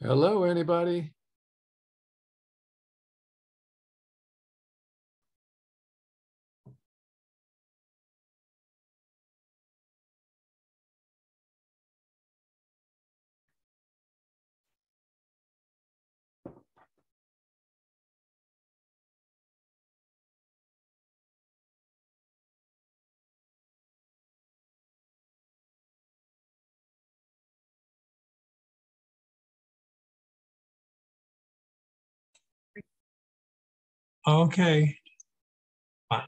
Hello, anybody? Okay. Fine.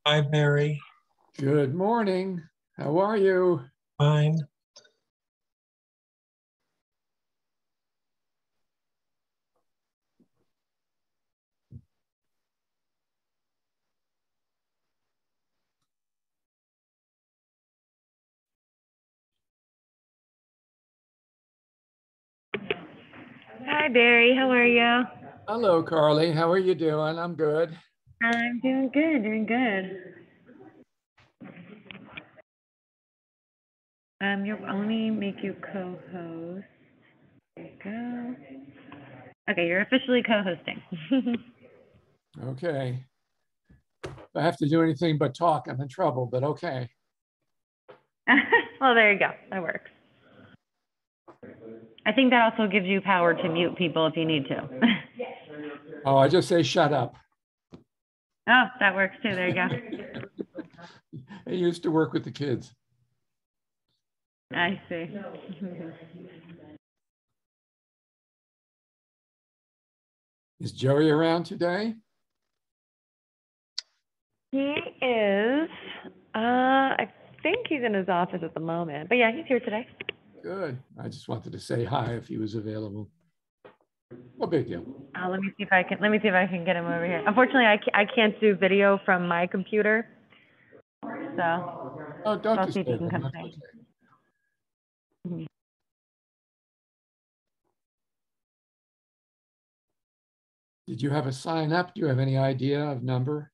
Hi, Barry. Good morning. How are you? Fine. Hi, Barry. How are you? Hello, Carly. How are you doing? I'm good. I'm doing good, let me make you co-host. There you go. Okay, you're officially co-hosting. Okay. If I have to do anything but talk, I'm in trouble, but okay. Well, there you go. That works. I think that also gives you power to mute people if you need to. Oh, I just say shut up. Oh, that works too. There you go. I used to work with the kids. I see. Is Joey around today? He is. I think he's in his office at the moment, but yeah, he's here today. Good. I just wanted to say hi if he was available. No big deal. Let me see if I can get him over here. Unfortunately, I can't do video from my computer, so Oh, don't I'll see if he disturb can him. come That's say. okay. Mhm. Did you have a sign up? Do you have any idea of number?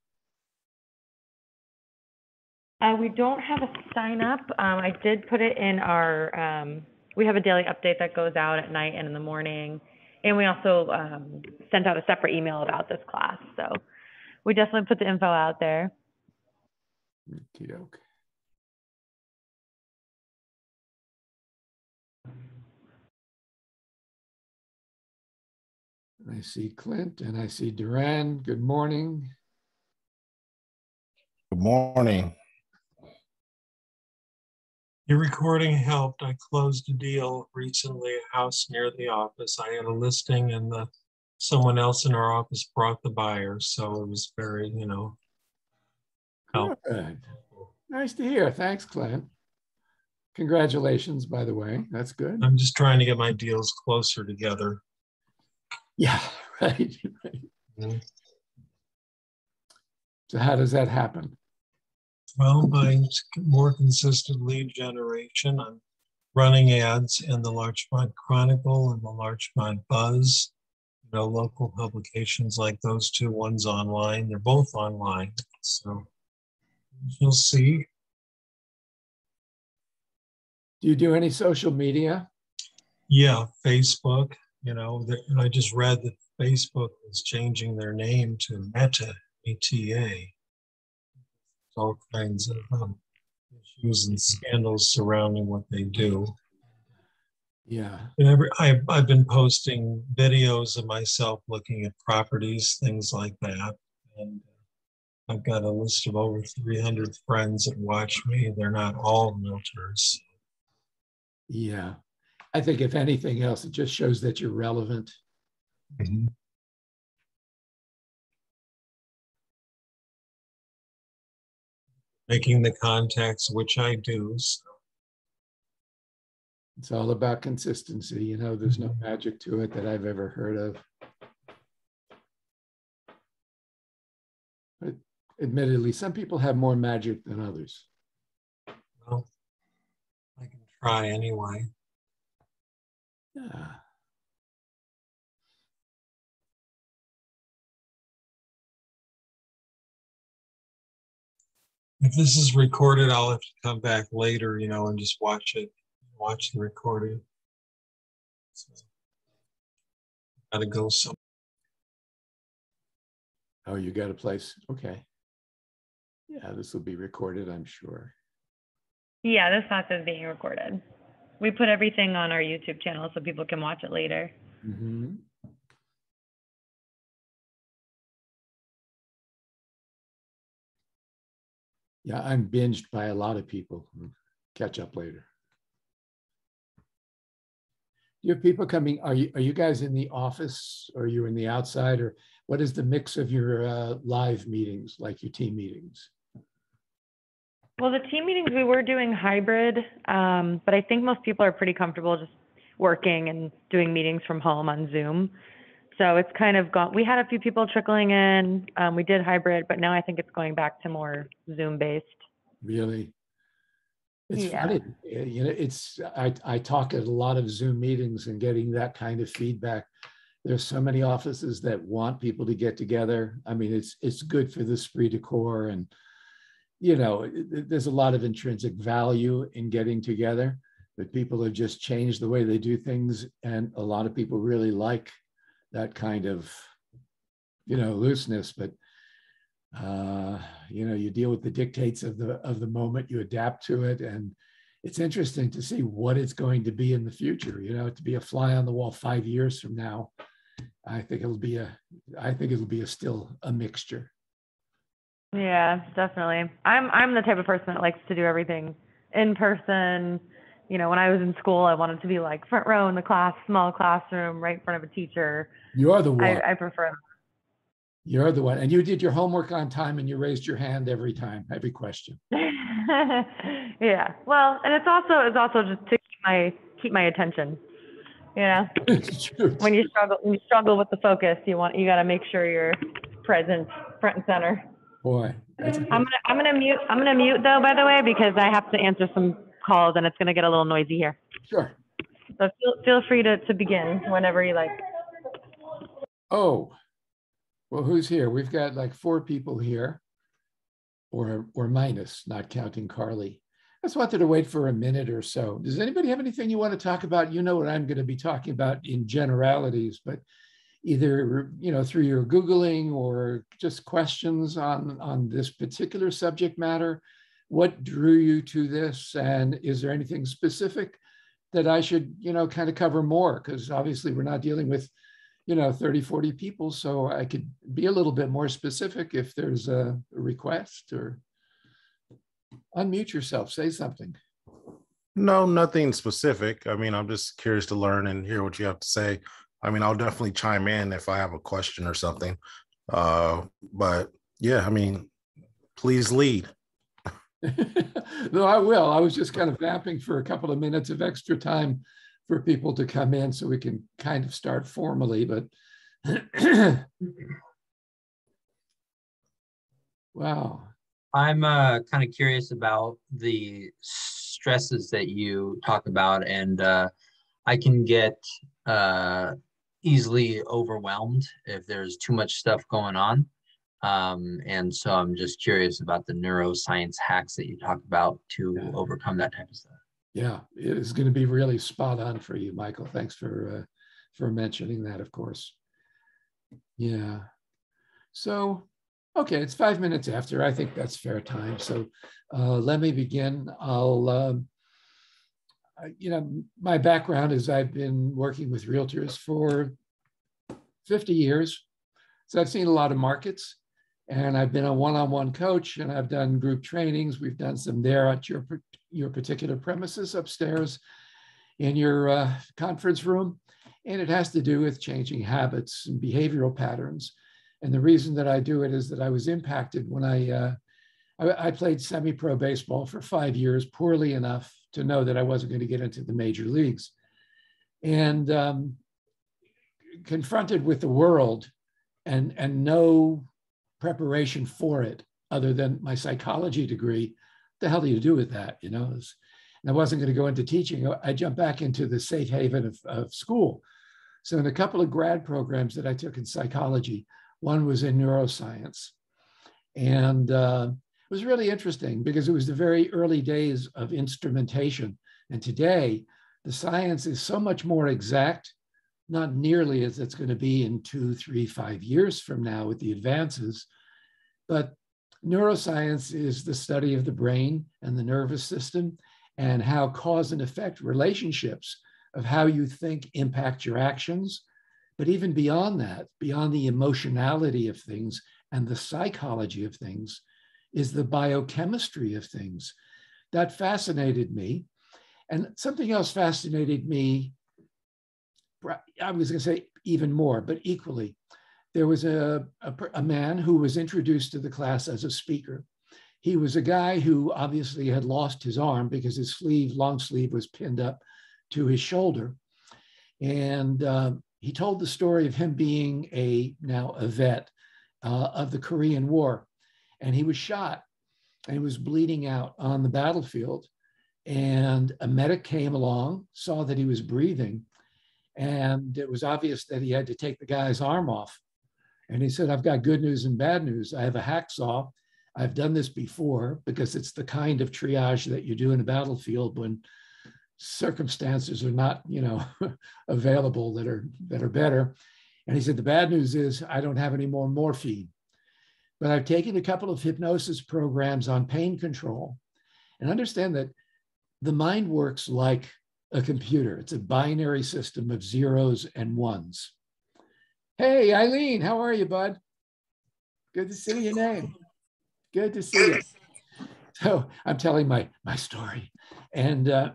We don't have a sign up. I did put it in our. We have a daily update that goes out at night and in the morning, and we also sent out a separate email about this class. So we definitely put the info out there. Okey-doke. I see Clint and I see Duran. Good morning. Good morning. Your recording helped. I closed a deal recently, a house near the office. I had a listing and someone else in our office brought the buyer. So it was very, helpful. Good. Nice to hear. Thanks, Clint. Congratulations, by the way. That's good. I'm just trying to get my deals closer together. Yeah, right. Mhm. So how does that happen? Well, by more consistent lead generation, I'm running ads in the Larchmont Chronicle and the Larchmont Buzz, local publications like those two. One's online. They're both online. So you'll see. Do you do any social media? Yeah, Facebook. I just read that Facebook is changing their name to Meta, META. All kinds of issues and scandals surrounding what they do. Yeah. And I've been posting videos of myself looking at properties, things like that. And I've got a list of over 300 friends that watch me. They're not all realtors. Yeah. I think if anything else, it just shows that you're relevant. Mm-hmm. Making the contacts, which I do. So. It's all about consistency. There's no magic to it that I've ever heard of. But admittedly, some people have more magic than others. Well, I can try anyway. Yeah. If this is recorded, I'll have to come back later, and just watch the recording. So, gotta go somewhere. Oh, you got a place? Okay. Yeah, this will be recorded, I'm sure. Yeah, this class is being recorded. We put everything on our YouTube channel so people can watch it later. Mm-hmm. Yeah, I'm binged by a lot of people. Catch up later. Do you have people coming? Are you guys in the office, or are you in the outside, or what is the mix of your live meetings, like your team meetings? Well, the team meetings, we were doing hybrid, but I think most people are pretty comfortable just working and doing meetings from home on Zoom. So it's kind of gone. We had a few people trickling in. We did hybrid, but now I think it's going back to more Zoom based. Really? It's Yeah. funny. I talk at a lot of Zoom meetings and getting that kind of feedback. There's so many offices that want people to get together. I mean, it's good for the esprit de corps, and there's a lot of intrinsic value in getting together, but people have just changed the way they do things, and a lot of people really like that kind of looseness. But you deal with the dictates of the moment, you adapt to it, and it's interesting to see what it's going to be in the future. To be a fly on the wall 5 years from now, I think it'll be still a mixture. Yeah, definitely. I'm the type of person that likes to do everything in person. When I was in school, I wanted to be like front row in the class, small classroom, right in front of a teacher. You're the one. I prefer that. You're the one. And you did your homework on time, and you raised your hand every time, every question. Yeah. Well, and it's also just to keep my attention. It's true. When you struggle with the focus, you got to make sure you're present, front and center. Boy, I'm gonna mute though, by the way, because I have to answer some calls and it's gonna get a little noisy here. Sure. So feel free to begin whenever you like. Oh, well, who's here? We've got like 4 people here, or minus, not counting Carly. I just wanted to wait for a minute or so. Does anybody have anything you want to talk about? You know what I'm going to be talking about in generalities, but either through your Googling or just questions on this particular subject matter. What drew you to this, and is there anything specific that I should kind of cover more? Because obviously we're not dealing with 30, 40 people, so I could be a little bit more specific if there's a request. Or unmute yourself, say something. No, nothing specific. I mean, I'm just curious to learn and hear what you have to say. I mean, I'll definitely chime in if I have a question or something. But yeah, I mean, please lead. No, I will. I was just kind of vamping for a couple of minutes of extra time for people to come in so we can kind of start formally, but wow. I'm kind of curious about the stresses that you talk about, and I can get easily overwhelmed if there's too much stuff going on. And so I'm just curious about the neuroscience hacks that you talk about to overcome that type of stuff. Yeah, it is going to be really spot on for you, Michael. Thanks for mentioning that, of course. Yeah. So, okay, it's 5 minutes after. I think that's fair time. So let me begin. My background is I've been working with realtors for 50 years. So I've seen a lot of markets, and I've been a one-on-one coach, and I've done group trainings. We've done some there at your particular premises upstairs in your conference room. And it has to do with changing habits and behavioral patterns. And the reason that I do it is that I was impacted when I played semi-pro baseball for 5 years, poorly enough to know that I wasn't going to get into the major leagues. And confronted with the world and no preparation for it other than my psychology degree, what the hell do you do with that? And I wasn't going to go into teaching. I jumped back into the safe haven of school. So in a couple of grad programs that I took in psychology, one was in neuroscience. And was really interesting because it was the very early days of instrumentation. And today, the science is so much more exact, not nearly as it's going to be in 2, 3, 5 years from now with the advances. But neuroscience is the study of the brain and the nervous system and how cause and effect relationships of how you think impact your actions. But even beyond that, beyond the emotionality of things and the psychology of things, is the biochemistry of things. That fascinated me. And something else fascinated me, I was going to say even more, but equally. There was a man who was introduced to the class as a speaker. He was a guy who obviously had lost his arm because his long sleeve was pinned up to his shoulder. And he told the story of him being now a vet of the Korean War. And he was shot and he was bleeding out on the battlefield. And a medic came along, saw that he was breathing, and it was obvious that he had to take the guy's arm off. And he said, I've got good news and bad news. I have a hacksaw. I've done this before because it's the kind of triage that you do in a battlefield when circumstances are not, available that are better. And he said, the bad news is I don't have any more morphine, but I've taken a couple of hypnosis programs on pain control and understand that the mind works like a computer. It's a binary system of zeros and ones. Hey, Eileen, how are you, bud? Good to see your name. Good to see you. So I'm telling my story. And so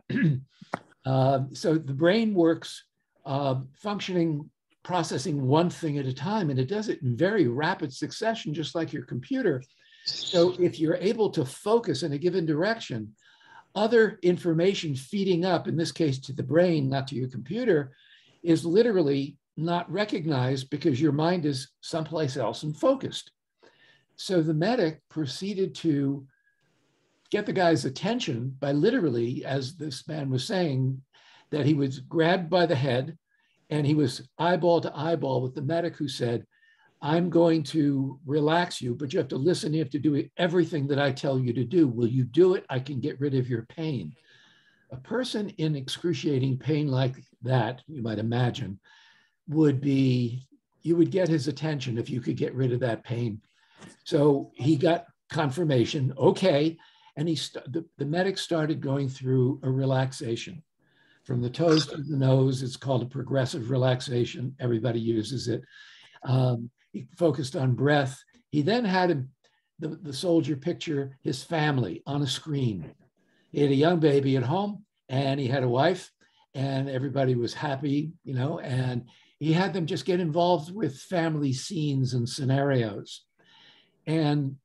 the brain works functioning, processing one thing at a time, and it does it in very rapid succession, just like your computer. So if you're able to focus in a given direction, other information feeding up, in this case to the brain, not to your computer, is literally not recognized because your mind is someplace else and focused. So the medic proceeded to get the guy's attention by literally, as this man was saying, that he was grabbed by the head and he was eyeball to eyeball with the medic who said, I'm going to relax you, but you have to listen. You have to do everything that I tell you to do. Will you do it? I can get rid of your pain. A person in excruciating pain like that, you might imagine, you would get his attention if you could get rid of that pain. So he got confirmation, okay. And the medic started going through a relaxation from the toes to the nose. It's called a progressive relaxation. Everybody uses it. He focused on breath. He then had the soldier picture his family on a screen. He had a young baby at home and he had a wife and everybody was happy, and he had them just get involved with family scenes and scenarios. And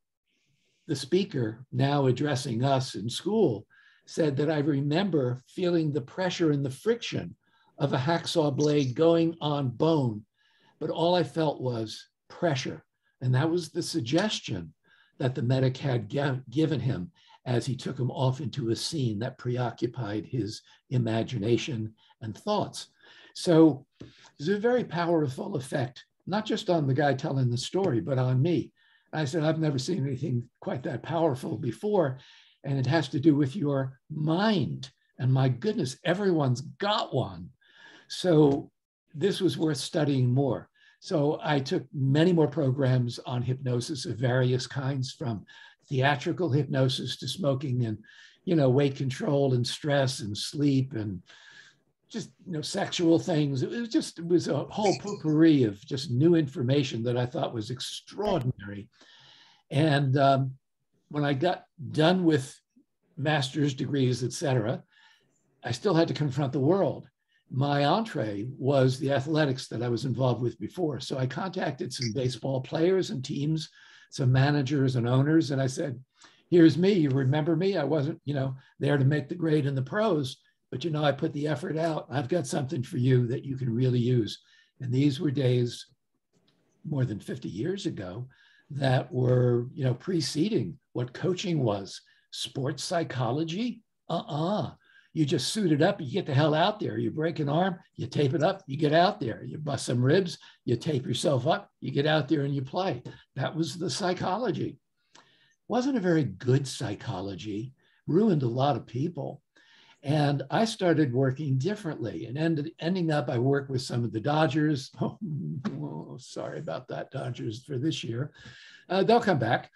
the speaker, now addressing us in school, said that I remember feeling the pressure and the friction of a hacksaw blade going on bone, but all I felt was pressure. And that was the suggestion that the medic had given him as he took him off into a scene that preoccupied his imagination and thoughts. So it's a very powerful effect, not just on the guy telling the story, but on me. I said, I've never seen anything quite that powerful before. And it has to do with your mind. And my goodness, everyone's got one. So this was worth studying more. So I took many more programs on hypnosis of various kinds, from theatrical hypnosis to smoking and, weight control and stress and sleep and just, sexual things. It was a whole potpourri of just new information that I thought was extraordinary. And when I got done with master's degrees, et cetera, I still had to confront the world. My entree was the athletics that I was involved with before. So I contacted some baseball players and teams, some managers and owners, and I said, here's me, you remember me? I wasn't, there to make the grade in the pros, but I put the effort out. I've got something for you that you can really use. And these were days more than 50 years ago that were, preceding what coaching was. Sports psychology? You just suit it up, you get the hell out there. You break an arm, you tape it up, you get out there. You bust some ribs, you tape yourself up, you get out there and you play. That was the psychology. wasn't a very good psychology, ruined a lot of people. And I started working differently and ending up, I worked with some of the Dodgers. Oh, sorry about that, Dodgers, for this year. They'll come back.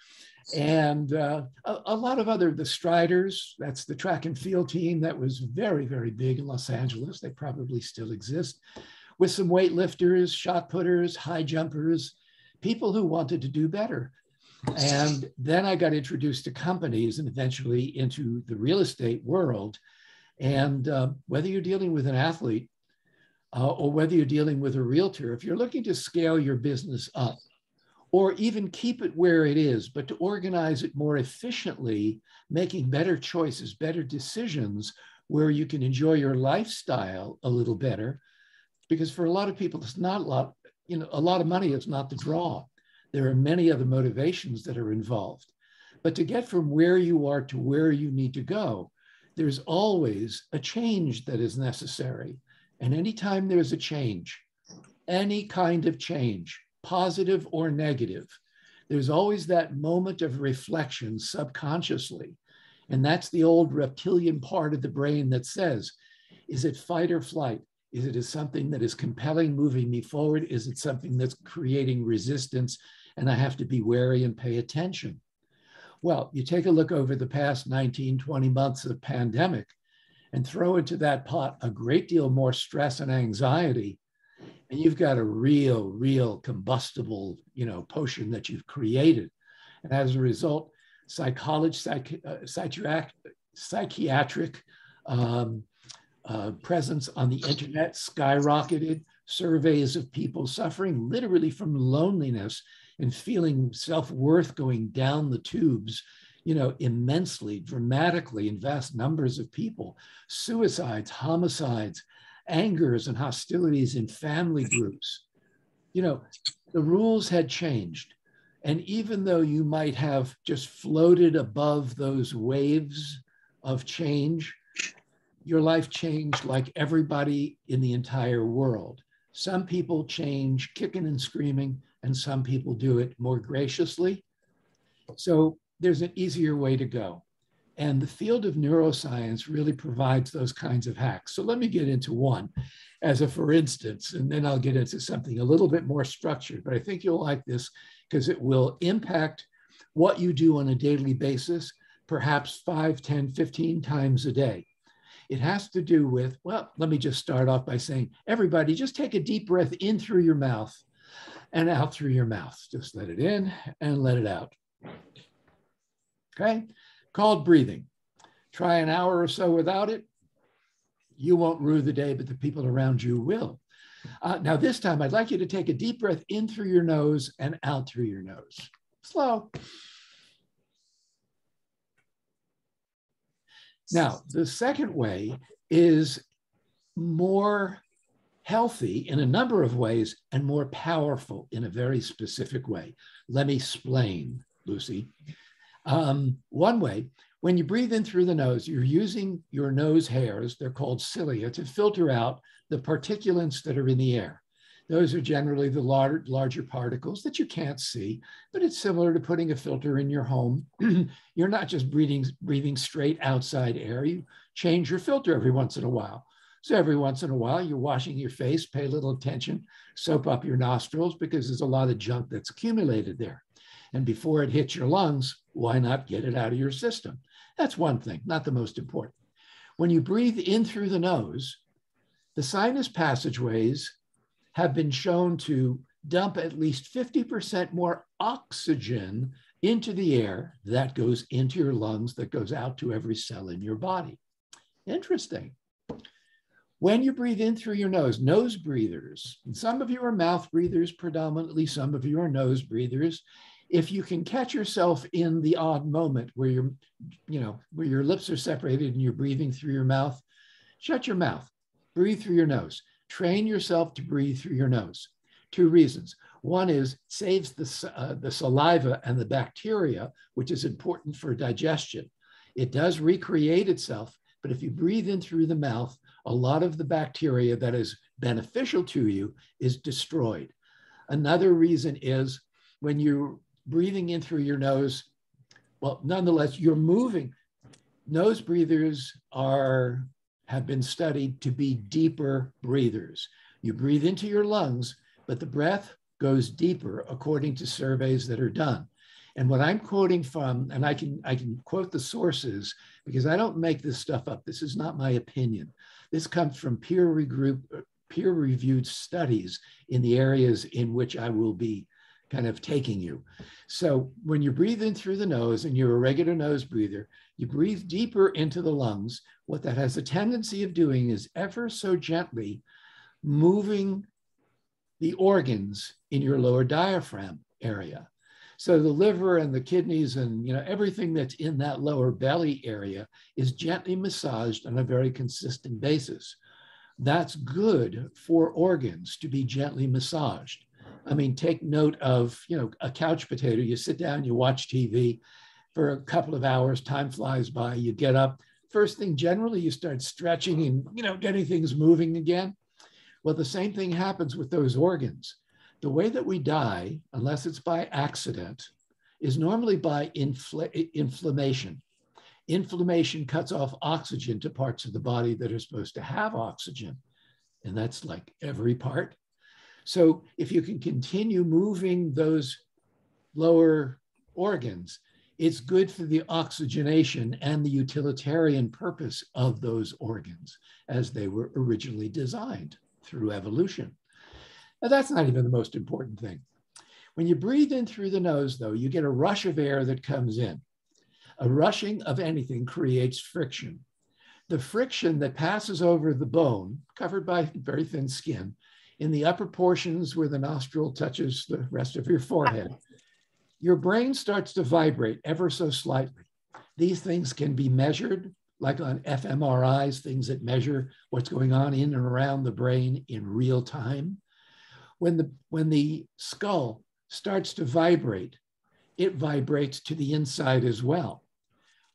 And a lot of other, the Striders, that's the track and field team that was very, very big in Los Angeles. They probably still exist. With some weightlifters, shot putters, high jumpers, people who wanted to do better. And then I got introduced to companies and eventually into the real estate world. And whether you're dealing with an athlete or whether you're dealing with a realtor, if you're looking to scale your business up or even keep it where it is, but to organize it more efficiently, making better choices, better decisions where you can enjoy your lifestyle a little better, because for a lot of people, it's not a lot, a lot of money is not the draw. There are many other motivations that are involved. But to get from where you are to where you need to go, there's always a change that is necessary. And anytime there's a change, any kind of change, positive or negative, there's always that moment of reflection subconsciously. And that's the old reptilian part of the brain that says, is it fight or flight? Is it something that is compelling, moving me forward? Is it something that's creating resistance and I have to be wary and pay attention? Well, you take a look over the past 19, 20 months of pandemic and throw into that pot a great deal more stress and anxiety, and you've got a real combustible, potion that you've created. And as a result, psychiatric presence on the internet skyrocketed, surveys of people suffering literally from loneliness and feeling self-worth going down the tubes, immensely, dramatically in vast numbers of people, suicides, homicides, angers and hostilities in family groups. The rules had changed. And even though you might have just floated above those waves of change, your life changed like everybody in the entire world. Some people change kicking and screaming, and some people do it more graciously. So there's an easier way to go. And the field of neuroscience really provides those kinds of hacks. So let me get into one as a for instance, and then I'll get into something a little bit more structured, but I think you'll like this because it will impact what you do on a daily basis, perhaps 5, 10, 15 times a day. It has to do with, well, let me just start off by saying, everybody just take a deep breath in through your mouth and out through your mouth. Just let it in and let it out. Okay, called breathing. Try an hour or so without it. You won't rue the day, but the people around you will. Now this time, I'd like you to take a deep breath in through your nose and out through your nose. Slow. Now, the second way is more healthy in a number of ways and more powerful in a very specific way. Let me explain, Lucy. One way, when you breathe in through the nose, you're using your nose hairs, they're called cilia, to filter out the particulates that are in the air. Those are generally the larger particles that you can't see, but it's similar to putting a filter in your home. You're not just breathing straight outside air, you change your filter every once in a while. So every once in a while, you're washing your face, pay a little attention, soap up your nostrils because there's a lot of junk that's accumulated there. And before it hits your lungs, why not get it out of your system? That's one thing, not the most important. When you breathe in through the nose, the sinus passageways have been shown to dump at least 50% more oxygen into the air that goes into your lungs, that goes out to every cell in your body. Interesting. When you breathe in through your nose breathers, and some of you are mouth breathers predominantly, some of you are nose breathers. If you can catch yourself in the odd moment where where your lips are separated and you're breathing through your mouth, shut your mouth, breathe through your nose. Train yourself to breathe through your nose. 2 reasons. One is saves the saliva and the bacteria, which is important for digestion. It does recreate itself, but if you breathe in through the mouth, a lot of the bacteria that is beneficial to you is destroyed. Another reason is when you're breathing in through your nose, well, nonetheless, you're moving. Nose breathers have been studied to be deeper breathers. You breathe into your lungs, but the breath goes deeper according to surveys that are done. And what I'm quoting from, and I can quote the sources because I don't make this stuff up. This is not my opinion. This comes from peer-reviewed studies in the areas in which I will be kind of taking you. So when you breathe in through the nose and you're a regular nose breather, you breathe deeper into the lungs. What that has a tendency of doing is ever so gently moving the organs in your lower diaphragm area. So the liver and the kidneys and everything that's in that lower belly area is gently massaged on a very consistent basis. That's good for organs to be gently massaged. I mean, take note of, a couch potato. You sit down, you watch TV for a couple of hours, time flies by, you get up. First thing, generally, you start stretching and, getting things moving again. Well, the same thing happens with those organs. The way that we die, unless it's by accident, is normally by inflammation. Inflammation cuts off oxygen to parts of the body that are supposed to have oxygen. And that's like every part. So if you can continue moving those lower organs, it's good for the oxygenation and the utilitarian purpose of those organs as they were originally designed through evolution. Now, that's not even the most important thing. When you breathe in through the nose, though, you get a rush of air that comes in. A rushing of anything creates friction. The friction that passes over the bone, covered by very thin skin, in the upper portions where the nostril touches the rest of your forehead, your brain starts to vibrate ever so slightly. These things can be measured, like on fMRIs, things that measure what's going on in and around the brain in real time. When the skull starts to vibrate, it vibrates to the inside as well.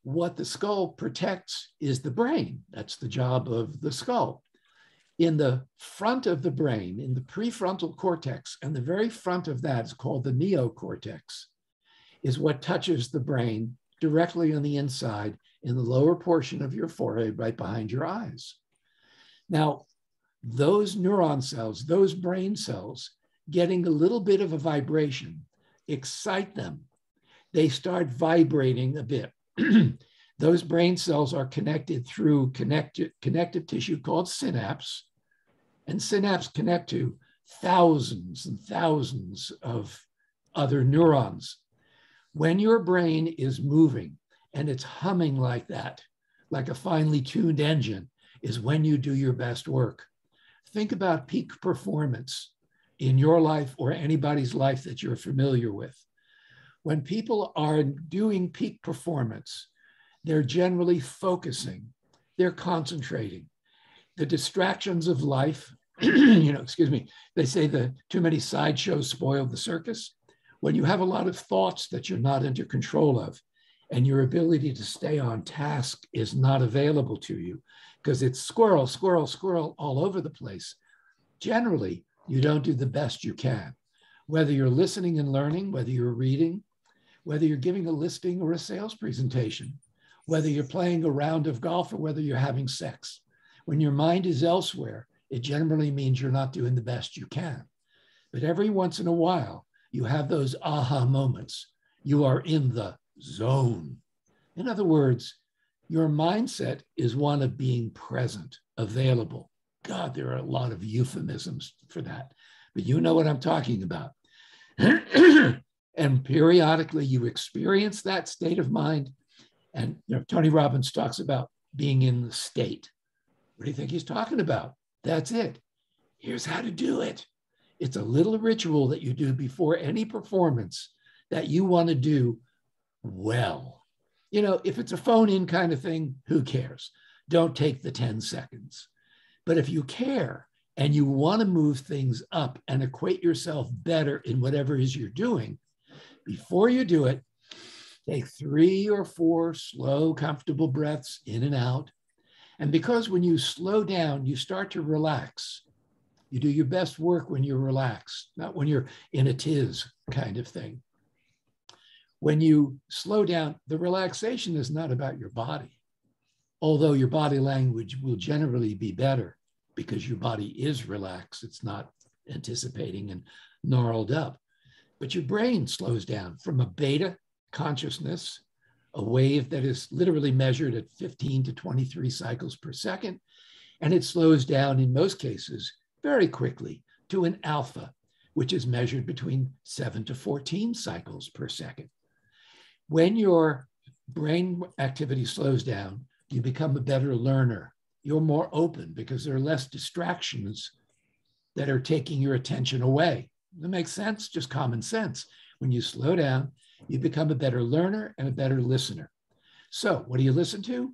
What the skull protects is the brain. That's the job of the skull. In the front of the brain, in the prefrontal cortex, and the very front of that is called the neocortex, is what touches the brain directly on the inside in the lower portion of your forehead, right behind your eyes. Now, those neuron cells, those brain cells, getting a little bit of a vibration, excite them. They start vibrating a bit. Those brain cells are connected through connective tissue called synapse, and synapse connect to thousands and thousands of other neurons. When your brain is moving and it's humming like that, like a finely tuned engine, is when you do your best work. Think about peak performance in your life or anybody's life that you're familiar with. When people are doing peak performance, they're generally focusing, they're concentrating. The distractions of life, they say the too many sideshows spoil the circus. When you have a lot of thoughts that you're not under control of, and your ability to stay on task is not available to you because it's squirrel, squirrel, squirrel all over the place, generally, you don't do the best you can. Whether you're listening and learning, whether you're reading, whether you're giving a listing or a sales presentation, whether you're playing a round of golf or whether you're having sex. When your mind is elsewhere, it generally means you're not doing the best you can. But every once in a while, you have those aha moments. You are in the zone. In other words, your mindset is one of being present, available. God, there are a lot of euphemisms for that, but you know what I'm talking about. And periodically you experience that state of mind. And Tony Robbins talks about being in the state. What do you think he's talking about? That's it. Here's how to do it. It's a little ritual that you do before any performance that you want to do well. If it's a phone-in kind of thing, who cares? Don't take the 10 seconds. But if you care and you want to move things up and equate yourself better in whatever it is you're doing, before you do it, take 3 or 4 slow, comfortable breaths in and out. And because when you slow down, you start to relax. You do your best work when you're relaxed, not when you're in a tiz kind of thing. When you slow down, the relaxation is not about your body, although your body language will generally be better because your body is relaxed. It's not anticipating and gnarled up. But your brain slows down from a beta consciousness, a wave that is literally measured at 15 to 23 cycles per second. And it slows down in most cases very quickly to an alpha, which is measured between 7 to 14 cycles per second. When your brain activity slows down, you become a better learner. You're more open because there are less distractions that are taking your attention away. That makes sense, just common sense. When you slow down, you become a better learner and a better listener. So what do you listen to?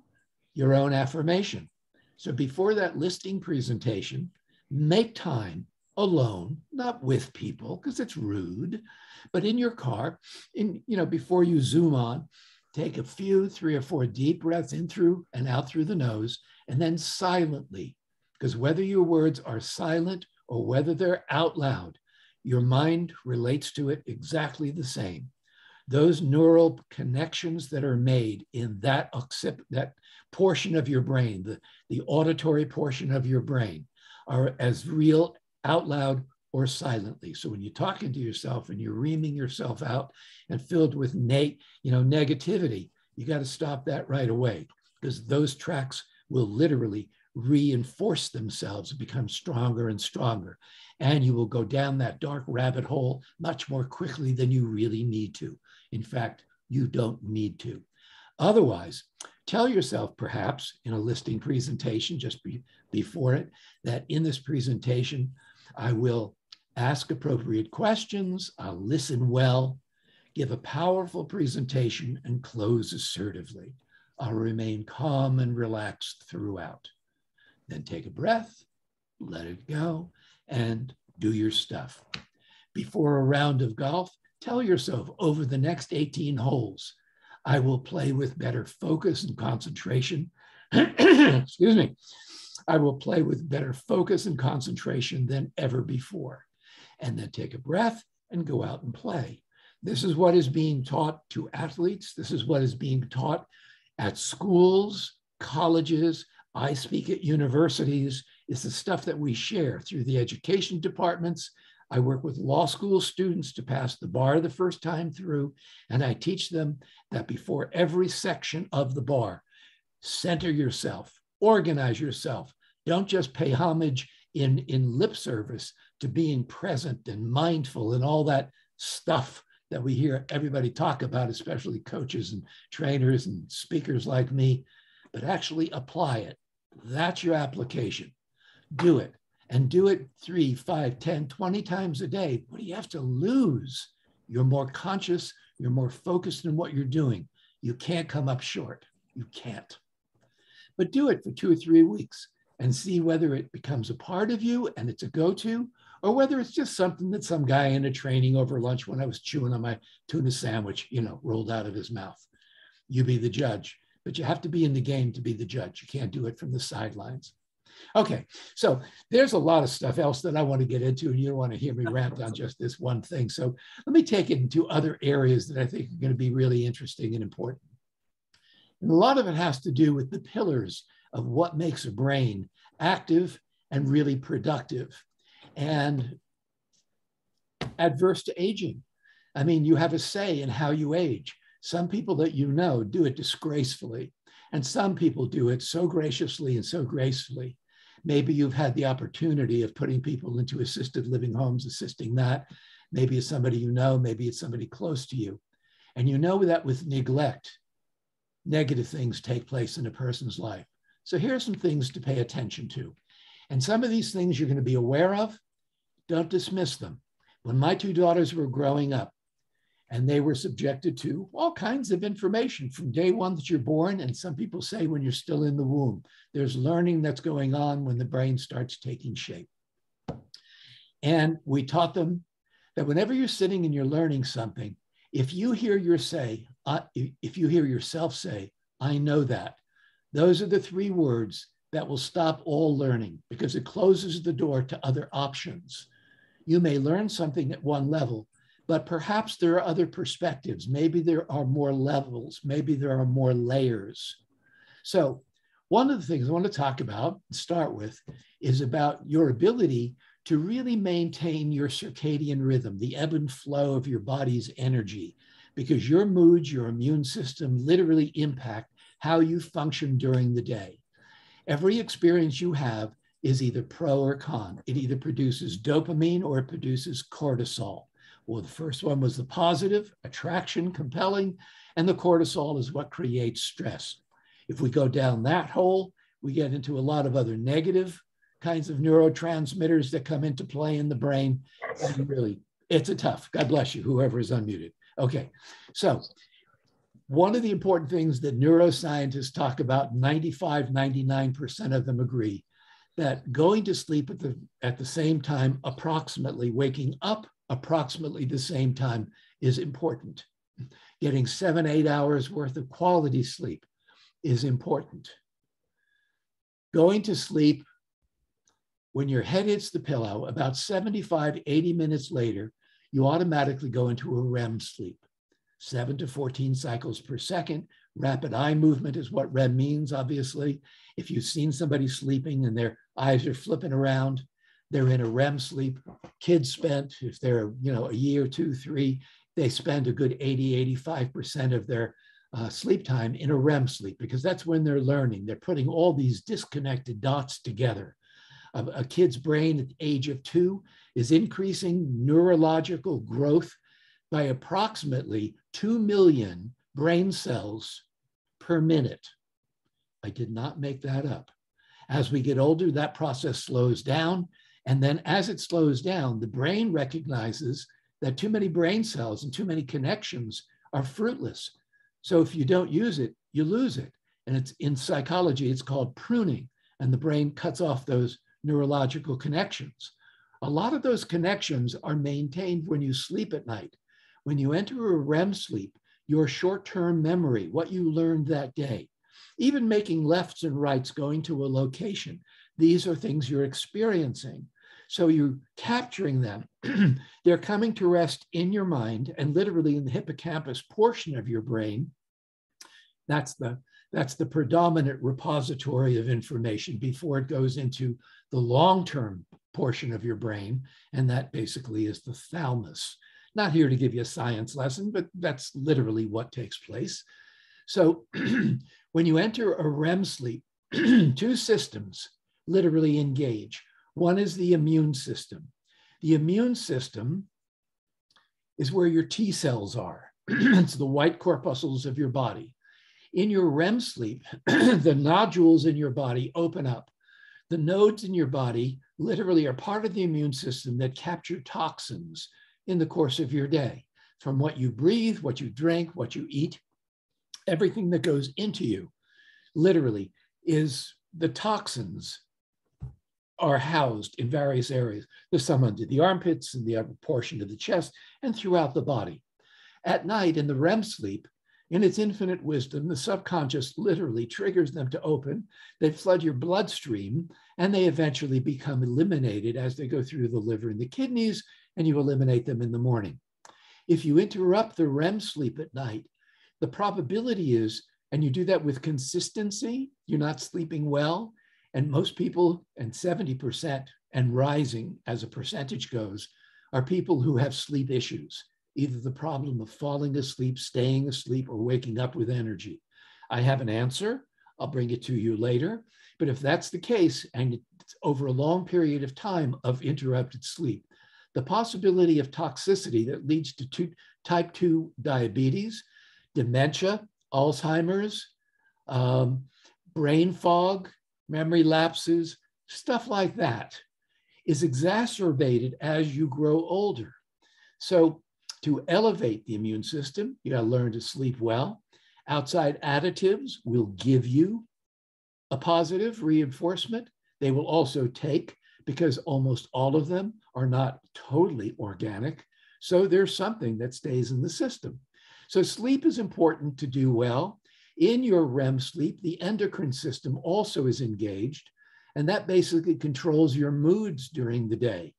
Your own affirmation. So before that listing presentation, make time alone, not with people, because it's rude, but in your car, before you zoom on, take a few, 3 or 4 deep breaths in through and out through the nose, and then silently, because whether your words are silent or whether they're out loud, your mind relates to it exactly the same. Those neural connections that are made in that portion of your brain, the auditory portion of your brain, are as real out loud or silently. So when you're talking to yourself and you're reaming yourself out and filled with negativity, you got to stop that right away, because those tracks will literally reinforce themselves and become stronger and stronger. And you will go down that dark rabbit hole much more quickly than you really need to. In fact, you don't need to. Otherwise, tell yourself perhaps in a listing presentation just before it, that in this presentation, I will ask appropriate questions, I'll listen well, give a powerful presentation, and close assertively. I'll remain calm and relaxed throughout. Then take a breath, let it go, and do your stuff. Before a round of golf, tell yourself over the next 18 holes, I will play with better focus and concentration. Excuse me. I will play with better focus and concentration than ever before. And then take a breath and go out and play. This is what is being taught to athletes. This is what is being taught at schools, colleges. I speak at universities. It's the stuff that we share through the education departments. I work with law school students to pass the bar the first time through, and I teach them that before every section of the bar, center yourself, organize yourself. Don't just pay homage in lip service to being present and mindful and all that stuff that we hear everybody talk about, especially coaches and trainers and speakers like me, but actually apply it. That's your application. Do it. And do it 3, 5, 10, 20 times a day. What do you have to lose? You're more conscious. You're more focused in what you're doing. You can't come up short. You can't. But do it for 2 or 3 weeks and see whether it becomes a part of you and it's a go-to, or whether it's just something that some guy in a training over lunch when I was chewing on my tuna sandwich, rolled out of his mouth. You be the judge, but you have to be in the game to be the judge. You can't do it from the sidelines. Okay, so there's a lot of stuff else that I want to get into, and you don't want to hear me rant on just this one thing. So let me take it into other areas that I think are going to be really interesting and important. And a lot of it has to do with the pillars of what makes a brain active and really productive and adverse to aging. I mean, you have a say in how you age. Some people that do it disgracefully, and some people do it so graciously and so gracefully. Maybe you've had the opportunity of putting people into assisted living homes, assisting that. Maybe it's somebody you know, maybe it's somebody close to you. And you know that with neglect, negative things take place in a person's life. So here are some things to pay attention to. And some of these things you're going to be aware of. Don't dismiss them. When my 2 daughters were growing up, and they were subjected to all kinds of information from day one that you're born, and some people say when you're still in the womb, there's learning that's going on when the brain starts taking shape. And we taught them that whenever you're sitting and you're learning something, if you hear yourself say, I know that, those are the 3 words that will stop all learning, because it closes the door to other options. You may learn something at one level, but perhaps there are other perspectives. Maybe there are more levels. Maybe there are more layers. So one of the things I want to talk about, start with, is about your ability to really maintain your circadian rhythm, the ebb and flow of your body's energy, because your moods, your immune system literally impact how you function during the day. Every experience you have is either pro or con. It either produces dopamine or it produces cortisol. Well, the first one was the positive, attraction, compelling, and the cortisol is what creates stress. If we go down that hole, we get into a lot of other negative kinds of neurotransmitters that come into play in the brain. And really, it's a tough, God bless you, whoever is unmuted. Okay, so one of the important things that neuroscientists talk about, 95, 99% of them agree, that going to sleep at the same time, approximately, waking up approximately the same time is important. Getting 7-8 hours worth of quality sleep is important. Going to sleep when your head hits the pillow, about 75, 80 minutes later, you automatically go into a REM sleep. 7 to 14 cycles per second. Rapid eye movement is what REM means, obviously. If you've seen somebody sleeping and their eyes are flipping around, they're in a REM sleep. Kids spent, if they're a year, 2, 3, they spend a good 80, 85% of their sleep time in a REM sleep, because that's when they're learning. They're putting all these disconnected dots together. A kid's brain at the age of 2 is increasing neurological growth by approximately 2 million brain cells per minute. I did not make that up. As we get older, that process slows down. And then as it slows down, the brain recognizes that too many brain cells and too many connections are fruitless. So if you don't use it, you lose it. And it's in psychology, it's called pruning. And the brain cuts off those neurological connections. A lot of those connections are maintained when you sleep at night. When you enter a REM sleep, your short-term memory, what you learned that day, even making lefts and rights, going to a location, these are things you're experiencing. So you're capturing them. They're coming to rest in your mind and literally in the hippocampus portion of your brain. That's the predominant repository of information before it goes into the long-term portion of your brain. And that basically is the thalamus. Not here to give you a science lesson, but that's literally what takes place. So when you enter a REM sleep, 2 systems literally engage. One is the immune system. The immune system is where your T cells are. It's the white corpuscles of your body. In your REM sleep, the nodules in your body open up. The nodes in your body literally are part of the immune system that capture toxins in the course of your day, from what you breathe, what you drink, what you eat. Everything that goes into you literally is the toxins are housed in various areas. There's some under the armpits and the upper portion of the chest and throughout the body. At night in the REM sleep, in its infinite wisdom, the subconscious literally triggers them to open. They flood your bloodstream and they eventually become eliminated as they go through the liver and the kidneys, and you eliminate them in the morning. If you interrupt the REM sleep at night, the probability is, and you do that with consistency, you're not sleeping well, and most people, and 70% and rising as a percentage goes, are people who have sleep issues, either the problem of falling asleep, staying asleep, or waking up with energy. I have an answer. I'll bring it to you later. But if that's the case, and it's over a long period of time of interrupted sleep, the possibility of toxicity that leads to type 2 diabetes, dementia, Alzheimer's, brain fog, memory lapses, stuff like that is exacerbated as you grow older. So to elevate the immune system, you gotta learn to sleep well. Outside additives will give you a positive reinforcement. They will also take, because almost all of them are not totally organic. So there's something that stays in the system. So sleep is important to do well. In your REM sleep, the endocrine system also is engaged, and that basically controls your moods during the day.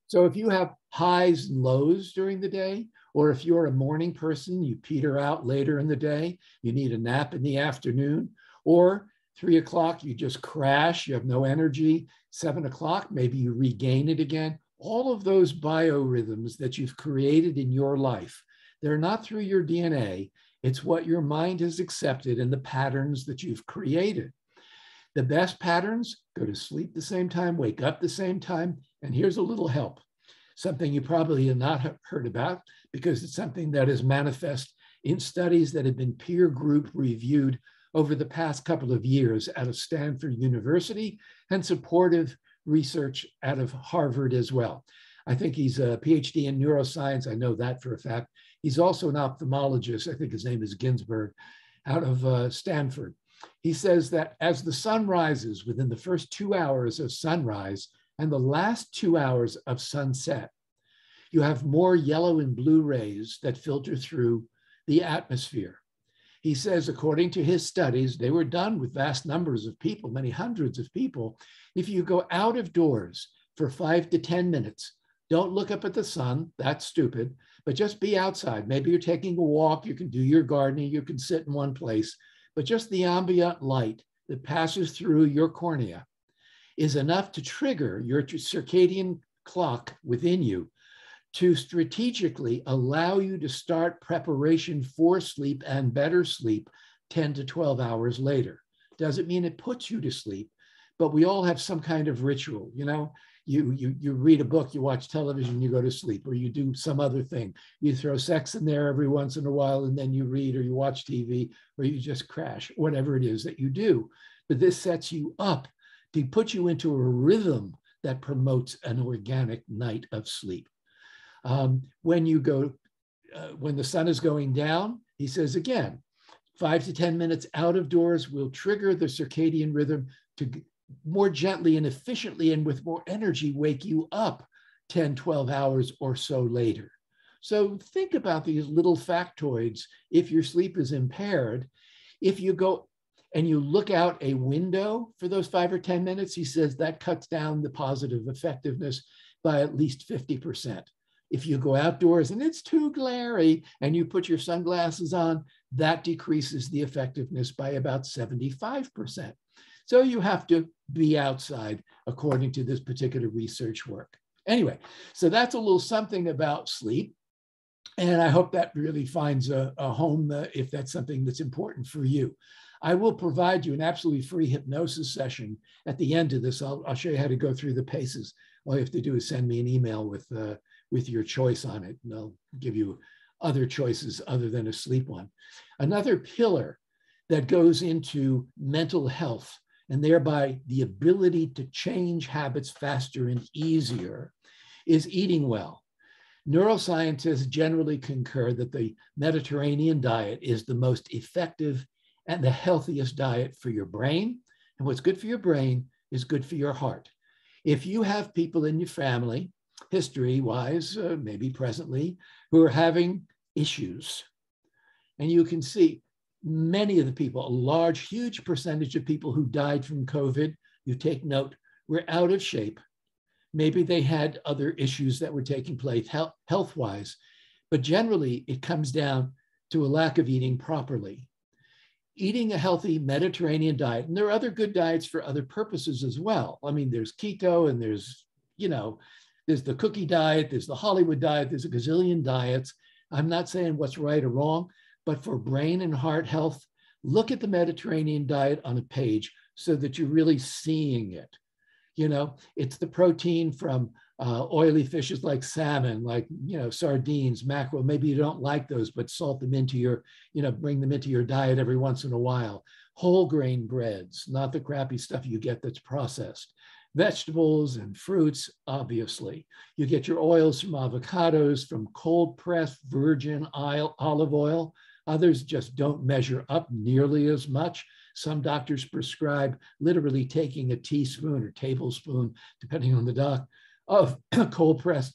So if you have highs and lows during the day, or if you're a morning person, you peter out later in the day, you need a nap in the afternoon, or 3 o'clock, you just crash, you have no energy, 7 o'clock, maybe you regain it again. All of those biorhythms that you've created in your life, they're not through your DNA, it's what your mind has accepted and the patterns that you've created. The best patterns: go to sleep the same time, wake up the same time. And here's a little help, something you probably have not heard about because it's something that is manifest in studies that have been peer group reviewed over the past couple of years out of Stanford University and supportive research out of Harvard as well. I think he's a PhD in neuroscience. I know that for a fact. He's also an ophthalmologist. I think his name is Ginsberg, out of Stanford. He says that as the sun rises within the first 2 hours of sunrise and the last 2 hours of sunset, you have more yellow and blue rays that filter through the atmosphere. He says, according to his studies, they were done with vast numbers of people, many hundreds of people. If you go out of doors for 5 to 10 minutes, don't look up at the sun, that's stupid, but just be outside. Maybe you're taking a walk, you can do your gardening, you can sit in one place, but just the ambient light that passes through your cornea is enough to trigger your circadian clock within you to strategically allow you to start preparation for sleep and better sleep 10 to 12 hours later. Doesn't mean it puts you to sleep, but we all have some kind of ritual. You know, you read a book, you watch television, you go to sleep, or you do some other thing. You throw sex in there every once in a while, and then you read or you watch TV, or you just crash, whatever it is that you do. But this sets you up to put you into a rhythm that promotes an organic night of sleep. When the sun is going down, he says again, 5 to 10 minutes out of doors will trigger the circadian rhythm to more gently and efficiently and with more energy wake you up 10, 12 hours or so later. So think about these little factoids. If your sleep is impaired, if you go and you look out a window for those 5 or 10 minutes, he says that cuts down the positive effectiveness by at least 50%. If you go outdoors and it's too glary and you put your sunglasses on, that decreases the effectiveness by about 75%. So you have to be outside according to this particular research work. Anyway, so that's a little something about sleep. And I hope that really finds a home if that's something that's important for you. I will provide you an absolutely free hypnosis session at the end of this. I'll show you how to go through the paces. All you have to do is send me an email with your choice on it, and I'll give you other choices other than a sleep one. Another pillar that goes into mental health and thereby the ability to change habits faster and easier is eating well. Neuroscientists generally concur that the Mediterranean diet is the most effective and the healthiest diet for your brain. And what's good for your brain is good for your heart. If you have people in your family, history-wise, maybe presently, who are having issues, and you can see many of the people, a large, huge percentage of people who died from COVID, you take note, were out of shape. Maybe they had other issues that were taking place health-wise, but generally it comes down to a lack of eating properly. Eating a healthy Mediterranean diet, and there are other good diets for other purposes as well. I mean, there's keto and there's the cookie diet, there's the Hollywood diet, there's a gazillion diets. I'm not saying what's right or wrong, but for brain and heart health, look at the Mediterranean diet on a page so that you're really seeing it. You know, it's the protein from oily fishes like salmon, like, sardines, mackerel. Maybe you don't like those, but salt them into your, bring them into your diet every once in a while. Whole grain breads, not the crappy stuff you get that's processed. Vegetables and fruits, obviously. You get your oils from avocados, from cold pressed virgin olive oil. Others just don't measure up nearly as much. Some doctors prescribe literally taking a teaspoon or tablespoon, depending on the doc, of cold pressed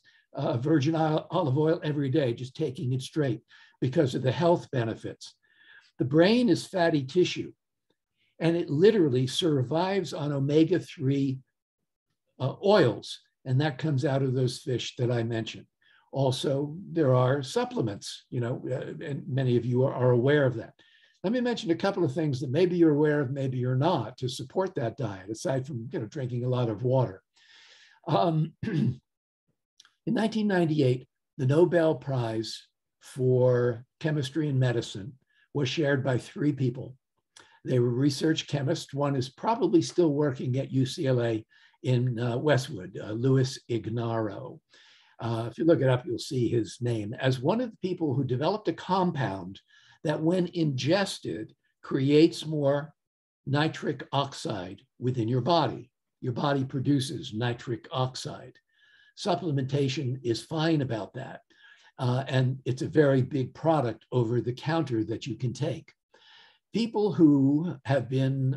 virgin olive oil every day, just taking it straight because of the health benefits. The brain is fatty tissue, and it literally survives on omega-3 oils. And that comes out of those fish that I mentioned. Also, there are supplements, and many of you are aware of that. Let me mention a couple of things that maybe you're aware of, maybe you're not, to support that diet, aside from drinking a lot of water. In 1998, the Nobel Prize for Chemistry and Medicine was shared by 3 people. They were research chemists. One is probably still working at UCLA in Westwood, Louis Ignarro. If you look it up, you'll see his name as one of the people who developed a compound that when ingested creates more nitric oxide within your body. Your body produces nitric oxide. Supplementation is fine about that. And it's a very big product over the counter that you can take. People who have been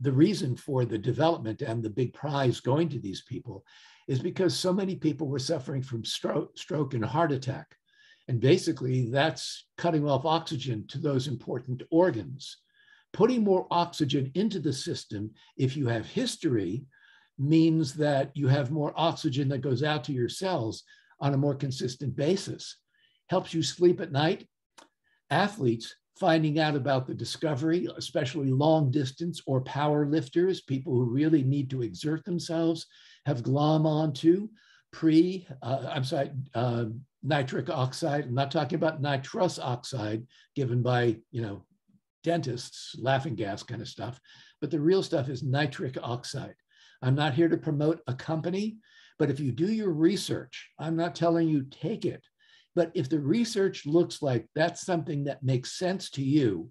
the reason for the development and the big prize going to these people is because so many people were suffering from stroke and heart attack. And basically that's cutting off oxygen to those important organs. Putting more oxygen into the system, if you have history, means that you have more oxygen that goes out to your cells on a more consistent basis. Helps you sleep at night. Athletes finding out about the discovery, especially long distance or power lifters, people who really need to exert themselves, have glom onto nitric oxide. I'm not talking about nitrous oxide given by, dentists, laughing gas kind of stuff, but the real stuff is nitric oxide. I'm not here to promote a company, but if you do your research, I'm not telling you take it. But if the research looks like that's something that makes sense to you,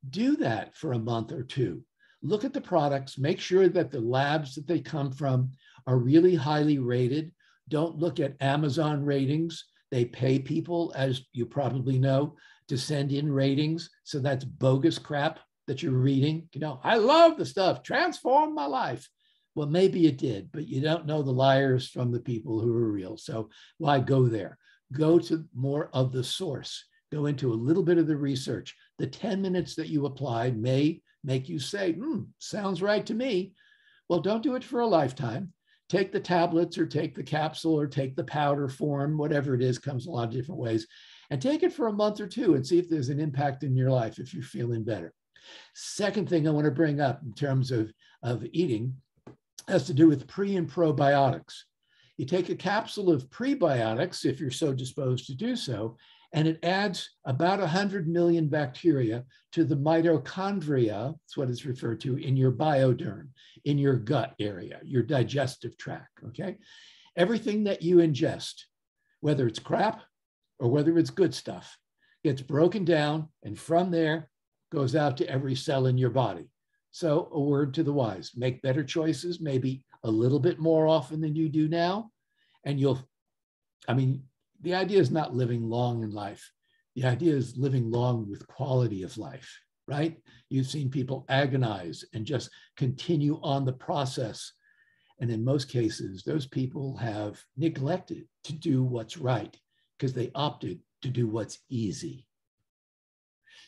do that for a month or 2. Look at the products, make sure that the labs that they come from are really highly rated. Don't look at Amazon ratings. They pay people, as you probably know, to send in ratings. So that's bogus crap that you're reading. I love the stuff, transformed my life. Well, maybe it did, but you don't know the liars from the people who are real. So why go there? Go to more of the source. Go into a little bit of the research. The 10 minutes that you applied may make you say, sounds right to me. Well, don't do it for a lifetime. Take the tablets or take the capsule or take the powder form, whatever it is, comes a lot of different ways, and take it for a month or 2 and see if there's an impact in your life, if you're feeling better. Second thing I want to bring up in terms of eating has to do with pre and probiotics. You take a capsule of prebiotics, if you're so disposed to do so, and it adds about 100 million bacteria to the mitochondria, that's what it's referred to, in your bioderm, in your gut area, your digestive tract, okay? Everything that you ingest, whether it's crap or whether it's good stuff, gets broken down and from there goes out to every cell in your body. So a word to the wise, make better choices, maybe a little bit more often than you do now. And the idea is not living long in life. The idea is living long with quality of life, right? You've seen people agonize and just continue on the process. And in most cases, those people have neglected to do what's right because they opted to do what's easy.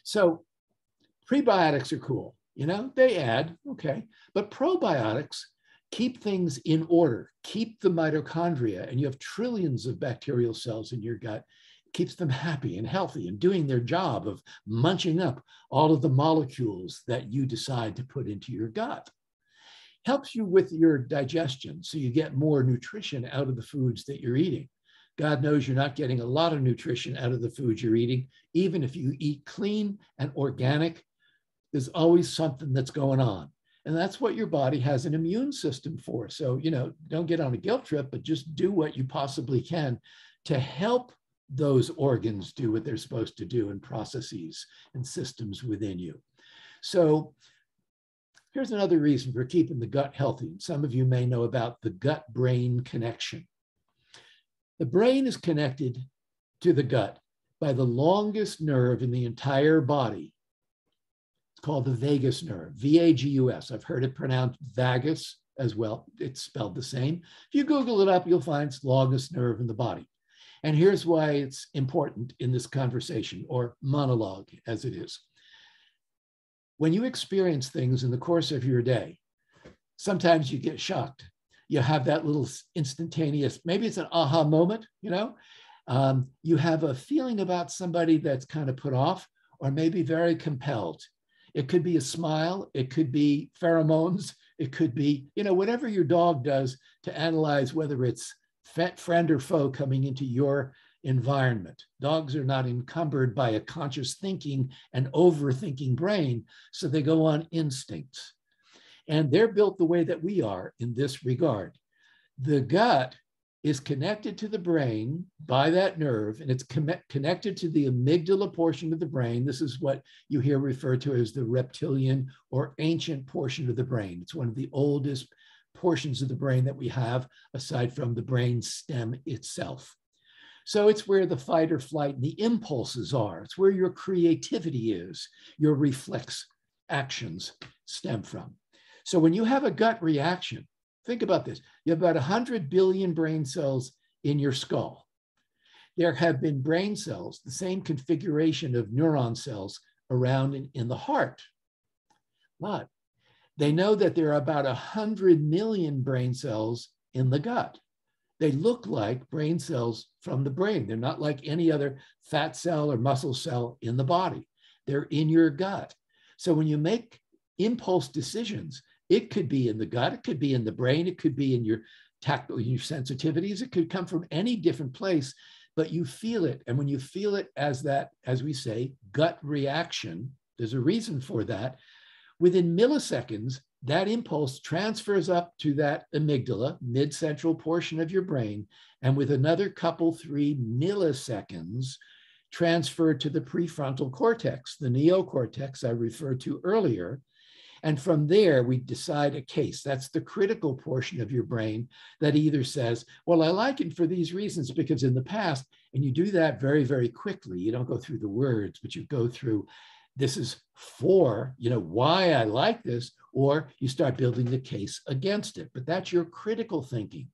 So prebiotics are cool. They add, okay, but probiotics keep things in order, keep the mitochondria, and you have trillions of bacterial cells in your gut, keeps them happy and healthy and doing their job of munching up all of the molecules that you decide to put into your gut. Helps you with your digestion, so you get more nutrition out of the foods that you're eating. God knows you're not getting a lot of nutrition out of the foods you're eating. Even if you eat clean and organic, there's always something that's going on. And that's what your body has an immune system for. So, don't get on a guilt trip, but just do what you possibly can to help those organs do what they're supposed to do in processes and systems within you. So here's another reason for keeping the gut healthy. Some of you may know about the gut-brain connection. The brain is connected to the gut by the longest nerve in the entire body. It's called the vagus nerve, V-A-G-U-S. I've heard it pronounced vagus as well. It's spelled the same. If you Google it up, you'll find it's the longest nerve in the body. And here's why it's important in this conversation, or monologue as it is. When you experience things in the course of your day, sometimes you get shocked. you have that little instantaneous, maybe it's an aha moment, you know, you have a feeling about somebody that's kind of put off or maybe very compelled. It could be a smile, it could be pheromones, it could be, you know, whatever your dog does to analyze whether it's friend or foe coming into your environment. Dogs are not encumbered by a conscious thinking and overthinking brain, so they go on instincts. And they're built the way that we are in this regard. The gut is connected to the brain by that nerve, and it's connected to the amygdala portion of the brain. This is what you hear referred to as the reptilian or ancient portion of the brain. It's one of the oldest portions of the brain that we have, aside from the brain stem itself. So it's where the fight or flight and the impulses are. It's where your creativity is, your reflex actions stem from. So when you have a gut reaction, think about this. You have about 100 billion brain cells in your skull. There have been brain cells, the same configuration of neuron cells around in the heart. But they know that there are about 100 million brain cells in the gut. They look like brain cells from the brain. They're not like any other fat cell or muscle cell in the body. They're in your gut. So when you make impulse decisions, it could be in the gut, it could be in the brain, it could be in your tactile, your sensitivities, it could come from any different place, but you feel it. And when you feel it as that, as we say, gut reaction, there's a reason for that. Within milliseconds, that impulse transfers up to that amygdala, mid-central portion of your brain, and with another couple, 3 milliseconds, transferred to the prefrontal cortex, the neocortex I referred to earlier. And from there, we decide a case. That's the critical portion of your brain that either says, well, I like it for these reasons because in the past, and you do that very, very quickly. You don't go through the words, but you go through, this is for, you know, why I like this, or you start building the case against it. But that's your critical thinking.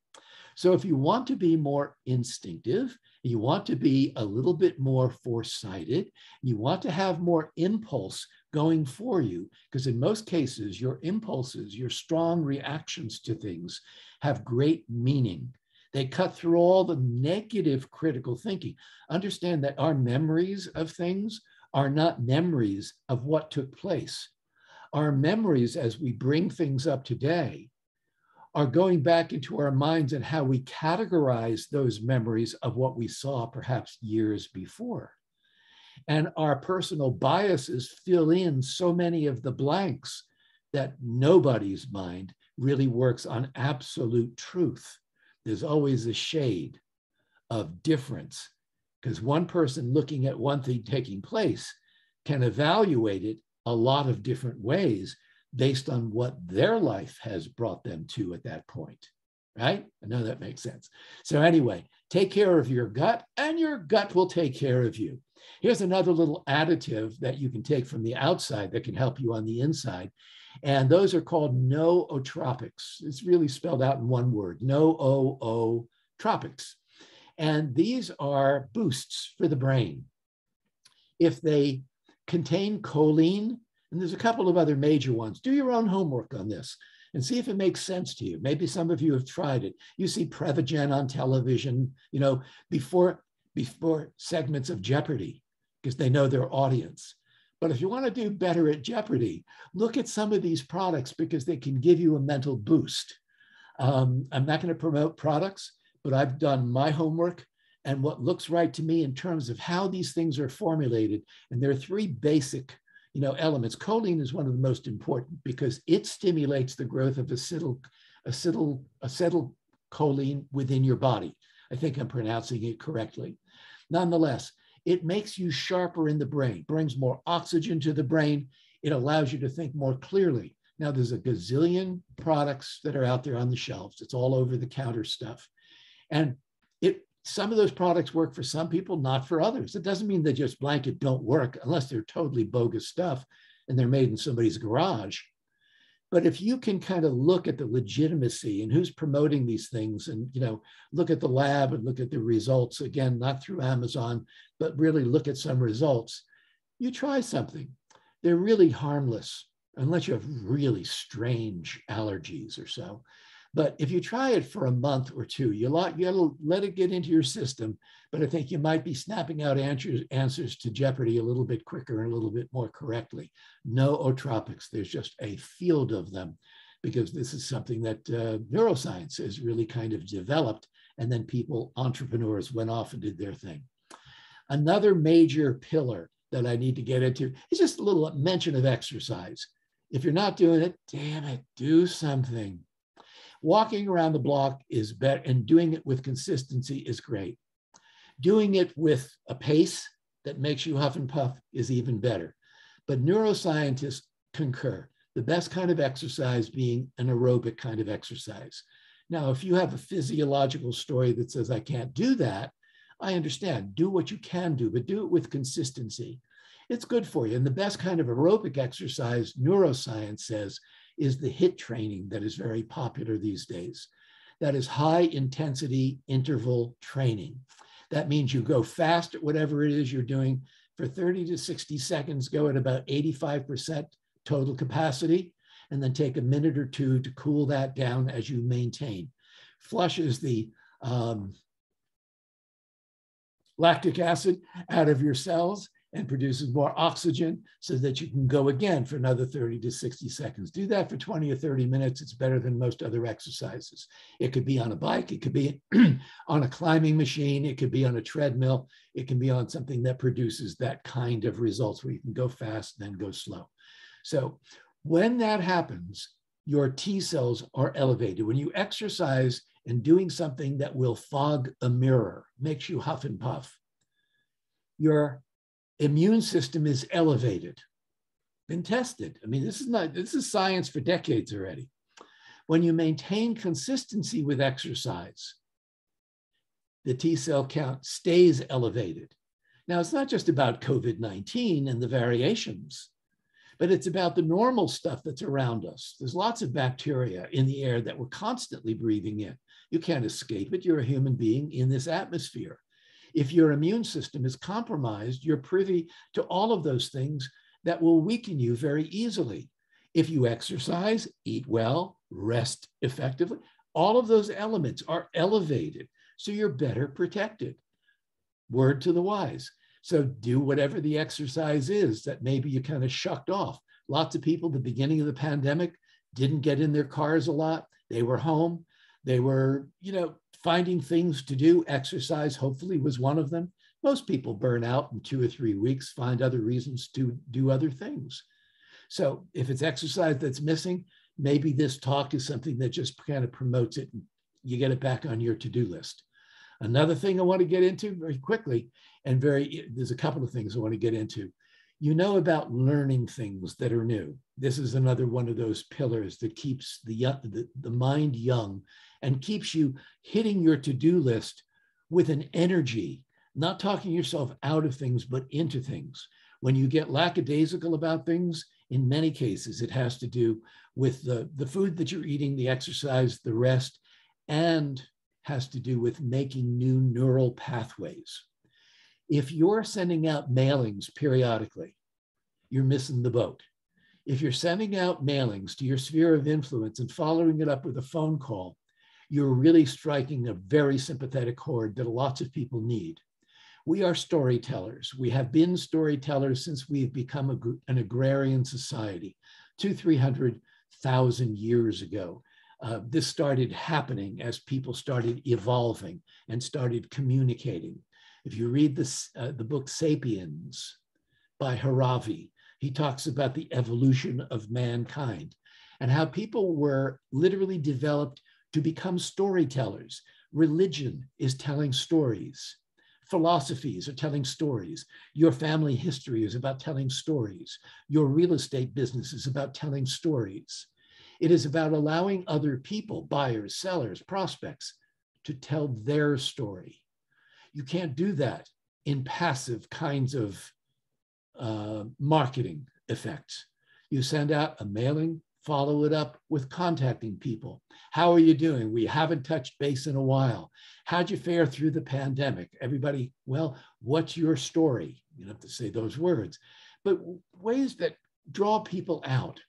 So if you want to be more instinctive, you want to be a little bit more foresighted, you want to have more impulse going for you, because in most cases, your impulses, your strong reactions to things have great meaning. They cut through all the negative critical thinking. Understand that our memories of things are not memories of what took place. Our memories, as we bring things up today, are going back into our minds and how we categorize those memories of what we saw perhaps years before. And our personal biases fill in so many of the blanks that nobody's mind really works on absolute truth. There's always a shade of difference, because one person looking at one thing taking place can evaluate it a lot of different ways based on what their life has brought them to at that point, right? I know that makes sense. So anyway, take care of your gut and your gut will take care of you. Here's another little additive that you can take from the outside that can help you on the inside. And those are called nootropics. It's really spelled out in one word, nootropics. And these are boosts for the brain. If they contain choline, and there's a couple of other major ones, do your own homework on this and see if it makes sense to you. Maybe some of you have tried it. You see Prevagen on television, you know, before segments of Jeopardy, because they know their audience. But if you want to do better at Jeopardy, look at some of these products because they can give you a mental boost. I'm not going to promote products, but I've done my homework and what looks right to me in terms of how these things are formulated. And there are 3 basic, you know, elements. Choline is one of the most important because it stimulates the growth of acetylcholine within your body. I think I'm pronouncing it correctly. Nonetheless, it makes you sharper in the brain, brings more oxygen to the brain. It allows you to think more clearly. Now, there's a gazillion products that are out there on the shelves. It's all over the counter stuff. And some of those products work for some people, not for others. It doesn't mean they just blanket don't work unless they're totally bogus stuff and they're made in somebody's garage. But if you can kind of look at the legitimacy and who's promoting these things and, you know, look at the lab and look at the results, again, not through Amazon, but really look at some results, you try something. They're really harmless unless you have really strange allergies or so. But if you try it for a month or two, you gotta let it get into your system. But I think you might be snapping out answers to Jeopardy a little bit quicker and a little bit more correctly. No ootropics. There's just a field of them, because this is something that neuroscience has really kind of developed. And then entrepreneurs went off and did their thing. Another major pillar that I need to get into is just a little mention of exercise. If you're not doing it, damn it, do something. Walking around the block is better, and doing it with consistency is great. Doing it with a pace that makes you huff and puff is even better. But neuroscientists concur, the best kind of exercise being an aerobic kind of exercise. Now, if you have a physiological story that says, I can't do that, I understand. Do what you can do, but do it with consistency. It's good for you. And the best kind of aerobic exercise, neuroscience says, is the HIIT training that is very popular these days. That is high intensity interval training. That means you go fast at whatever it is you're doing for 30 to 60 seconds, go at about 85% total capacity, and then take a minute or two to cool that down as you maintain. Flushes the lactic acid out of your cells and produces more oxygen so that you can go again for another 30 to 60 seconds. Do that for 20 or 30 minutes. It's better than most other exercises. It could be on a bike. It could be on a climbing machine. It could be on a treadmill. It can be on something that produces that kind of results where you can go fast, then go slow. So when that happens, your T cells are elevated. When you exercise and doing something that will fog a mirror, makes you huff and puff, your immune system is elevated. Been tested. I mean, this is science for decades already. When you maintain consistency with exercise, the T cell count stays elevated. Now, it's not just about COVID-19 and the variations, but it's about the normal stuff that's around us. There's lots of bacteria in the air that we're constantly breathing in. You can't escape it. You're a human being in this atmosphere. If your immune system is compromised, you're privy to all of those things that will weaken you very easily. If you exercise, eat well, rest effectively, all of those elements are elevated, so you're better protected. Word to the wise. So do whatever the exercise is that maybe you kind of shucked off. Lots of people at the beginning of the pandemic didn't get in their cars a lot. They were home. They were, finding things to do. Exercise hopefully was one of them. Most people burn out in 2 or 3 weeks, find other reasons to do other things. So if it's exercise that's missing, maybe this talk is something that just kind of promotes it and you get it back on your to-do list. Another thing I want to get into very quickly, and there's a couple of things I want to get into. You know about learning things that are new. This is another one of those pillars that keeps the mind young and keeps you hitting your to-do list with an energy, not talking yourself out of things, but into things. When you get lackadaisical about things, in many cases, it has to do with the food that you're eating, the exercise, the rest, and has to do with making new neural pathways. If you're sending out mailings periodically, you're missing the boat. If you're sending out mailings to your sphere of influence and following it up with a phone call, you're really striking a very sympathetic chord that lots of people need. We are storytellers. We have been storytellers since we've become an agrarian society, 200,000-300,000 years ago. This started happening as people started evolving and started communicating. If you read the book Sapiens by Haravi, he talks about the evolution of mankind and how people were literally developed to become storytellers. Religion is telling stories. Philosophies are telling stories. Your family history is about telling stories. Your real estate business is about telling stories. It is about allowing other people, buyers, sellers, prospects, to tell their story. You can't do that in passive kinds of marketing effects. You send out a mailing, follow it up with contacting people. How are you doing? We haven't touched base in a while. How'd you fare through the pandemic? Everybody, well, what's your story? You don't have to say those words, but ways that draw people out.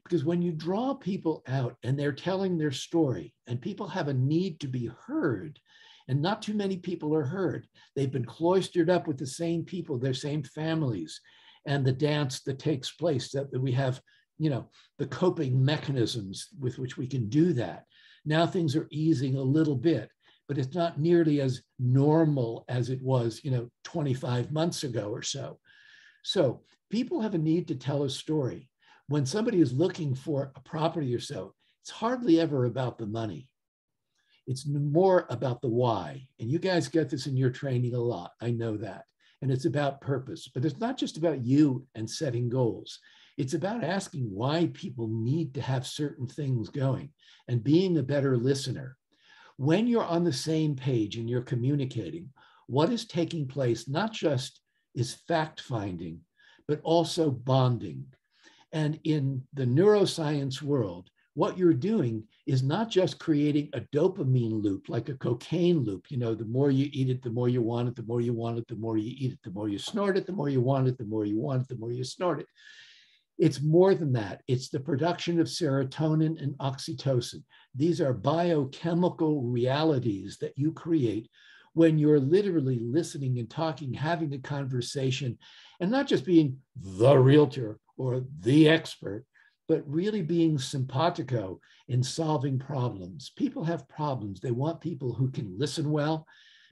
Because when you draw people out and they're telling their story and people have a need to be heard, and not too many people are heard, they've been cloistered up with the same people, their same families, and the dance that takes place, that we have, the coping mechanisms with which we can do that. Now things are easing a little bit, but it's not nearly as normal as it was, 25 months ago or so. So people have a need to tell a story. When somebody is looking for a property or so, it's hardly ever about the money. It's more about the why. And you guys get this in your training a lot. I know that. And it's about purpose, but it's not just about you and setting goals. It's about asking why people need to have certain things going and being a better listener. When you're on the same page and you're communicating, what is taking place not just is fact finding, but also bonding. And in the neuroscience world, what you're doing is not just creating a dopamine loop, like a cocaine loop. The more you eat it, the more you want it, the more you want it, the more you eat it, the more you snort it, the more you want it, the more you want it, the more you snort it. It's more than that. It's the production of serotonin and oxytocin. These are biochemical realities that you create when you're literally listening and talking, having a conversation, and not just being the realtor or the expert, but really being simpatico in solving problems. People have problems. They want people who can listen well,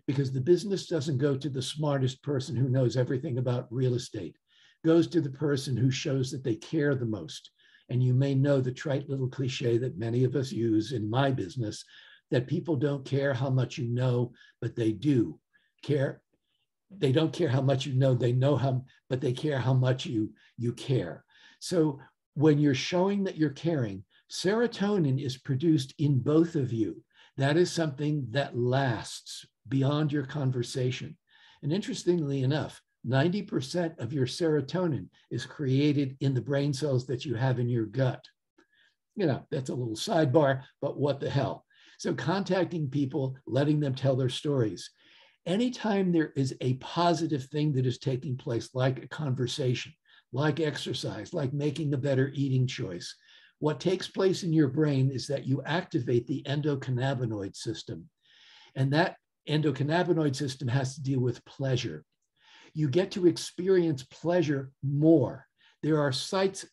because the business doesn't go to the smartest person who knows everything about real estate. It goes to the person who shows that they care the most. And you may know the trite little cliche that many of us use in my business, that people don't care how much you know, but they do care. They don't care how much you know, they know how, but they care how much you care. So when you're showing that you're caring, serotonin is produced in both of you. That is something that lasts beyond your conversation. And interestingly enough, 90% of your serotonin is created in the brain cells that you have in your gut. That's a little sidebar, but what the hell? So contacting people, letting them tell their stories. Anytime there is a positive thing that is taking place, like a conversation, like exercise, like making a better eating choice, what takes place in your brain is that you activate the endocannabinoid system. And that endocannabinoid system has to deal with pleasure. You get to experience pleasure more. There are sites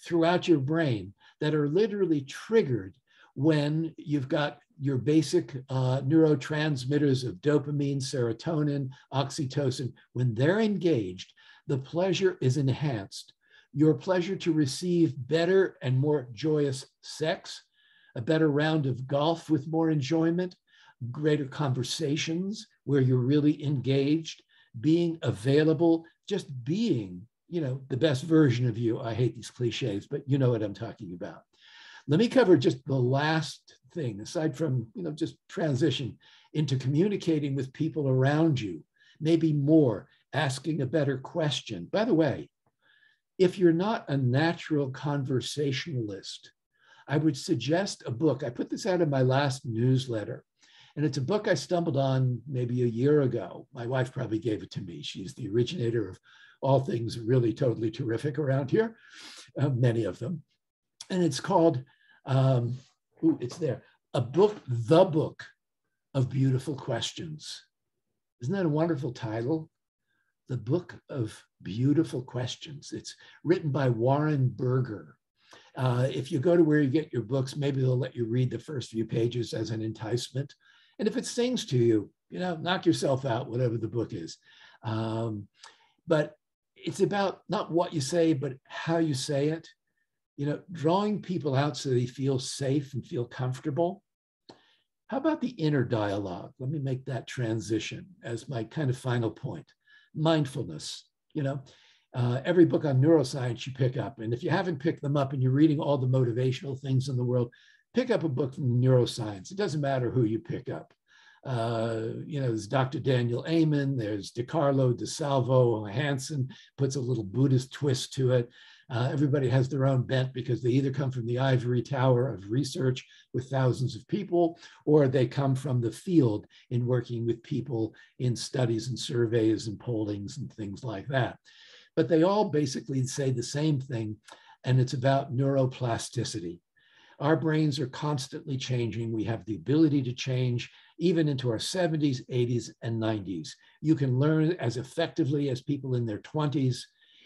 throughout your brain that are literally triggered when you've got your basic neurotransmitters of dopamine, serotonin, oxytocin. When they're engaged, the pleasure is enhanced. Your pleasure to receive better and more joyous sex, a better round of golf with more enjoyment, greater conversations where you're really engaged, being available, just being, the best version of you. I hate these cliches, but you know what I'm talking about. Let me cover just the last thing, aside from, just transition into communicating with people around you, maybe more, asking a better question. By the way, if you're not a natural conversationalist, I would suggest a book. I put this out in my last newsletter, and it's a book I stumbled on maybe a year ago. My wife probably gave it to me. She's the originator of all things really totally terrific around here, many of them. And it's called, it's there, The Book of Beautiful Questions. Isn't that a wonderful title? The Book of Beautiful Questions. It's written by Warren Berger. If you go to where you get your books, maybe they'll let you read the first few pages as an enticement. And if it sings to you, knock yourself out, whatever the book is. But it's about not what you say, but how you say it. Drawing people out so they feel safe and feel comfortable. How about the inner dialogue? Let me make that transition as my kind of final point. Mindfulness. Every book on neuroscience you pick up, and if you haven't picked them up and you're reading all the motivational things in the world, pick up a book from neuroscience. It doesn't matter who you pick up. There's Dr. Daniel Amen, there's DiCarlo, DeSalvo, Hansen, puts a little Buddhist twist to it. Everybody has their own bent because they either come from the ivory tower of research with thousands of people, or they come from the field in working with people in studies and surveys and pollings and things like that. But they all basically say the same thing, and it's about neuroplasticity. Our brains are constantly changing. We have the ability to change even into our 70s, 80s, and 90s. You can learn as effectively as people in their 20s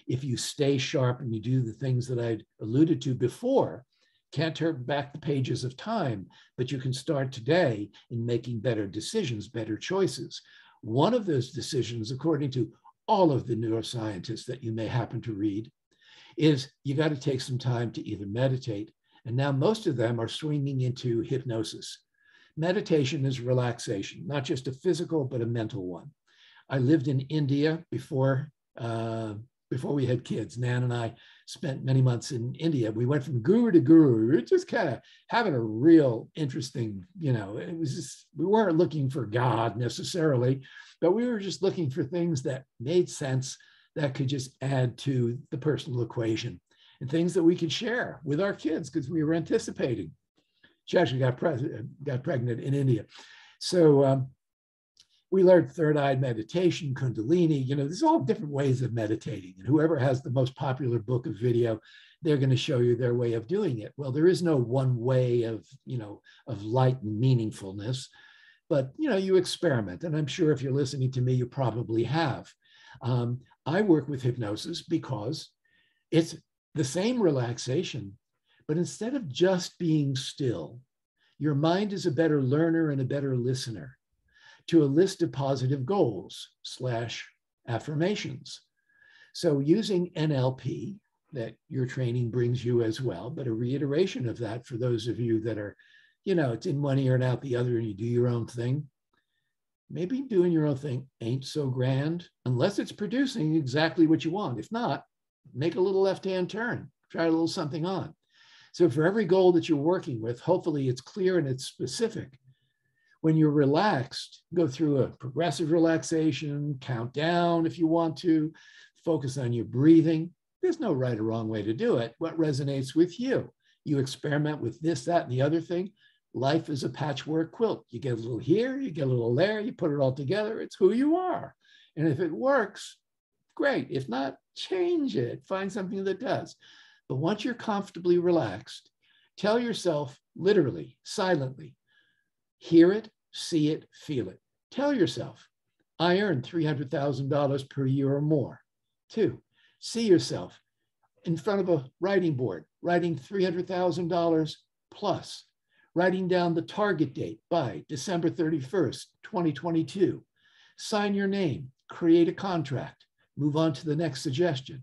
if you stay sharp and you do the things that I alluded to before. Can't turn back the pages of time, but you can start today in making better decisions, better choices. One of those decisions, according to all of the neuroscientists that you may happen to read, is you got to take some time to either meditate, and now most of them are swinging into hypnosis. Meditation is relaxation, not just a physical, but a mental one. I lived in India before we had kids. Nan and I spent many months in India. We went from guru to guru. We were just kind of having a real interesting, it was just, we weren't looking for God necessarily, but we were just looking for things that made sense, that could just add to the personal equation, and things that we could share with our kids because we were anticipating. She actually got pregnant in India. So we learned third eye meditation, Kundalini, there's all different ways of meditating. And whoever has the most popular book of video, they're going to show you their way of doing it. Well, there is no one way of light and meaningfulness, but, you experiment. And I'm sure if you're listening to me, you probably have. I work with hypnosis because it's the same relaxation, but instead of just being still, your mind is a better learner and a better listener to a list of positive goals / affirmations. So using NLP that your training brings you as well, but a reiteration of that for those of you that are, it's in one ear and out the other and you do your own thing. Maybe doing your own thing ain't so grand unless it's producing exactly what you want. If not, make a little left-hand turn, try a little something on. So for every goal that you're working with, hopefully it's clear and it's specific. When you're relaxed, go through a progressive relaxation, count down if you want to, focus on your breathing. There's no right or wrong way to do it. What resonates with you? You experiment with this, that, and the other thing. Life is a patchwork quilt. You get a little here, you get a little there, you put it all together. It's who you are. And if it works, great. If not, change it. Find something that does. But once you're comfortably relaxed, tell yourself literally, silently, hear it, see it, feel it. Tell yourself, I earn $300,000 per year or more. 2, see yourself in front of a writing board, writing $300,000 plus, writing down the target date by December 31st, 2022. Sign your name, create a contract, move on to the next suggestion.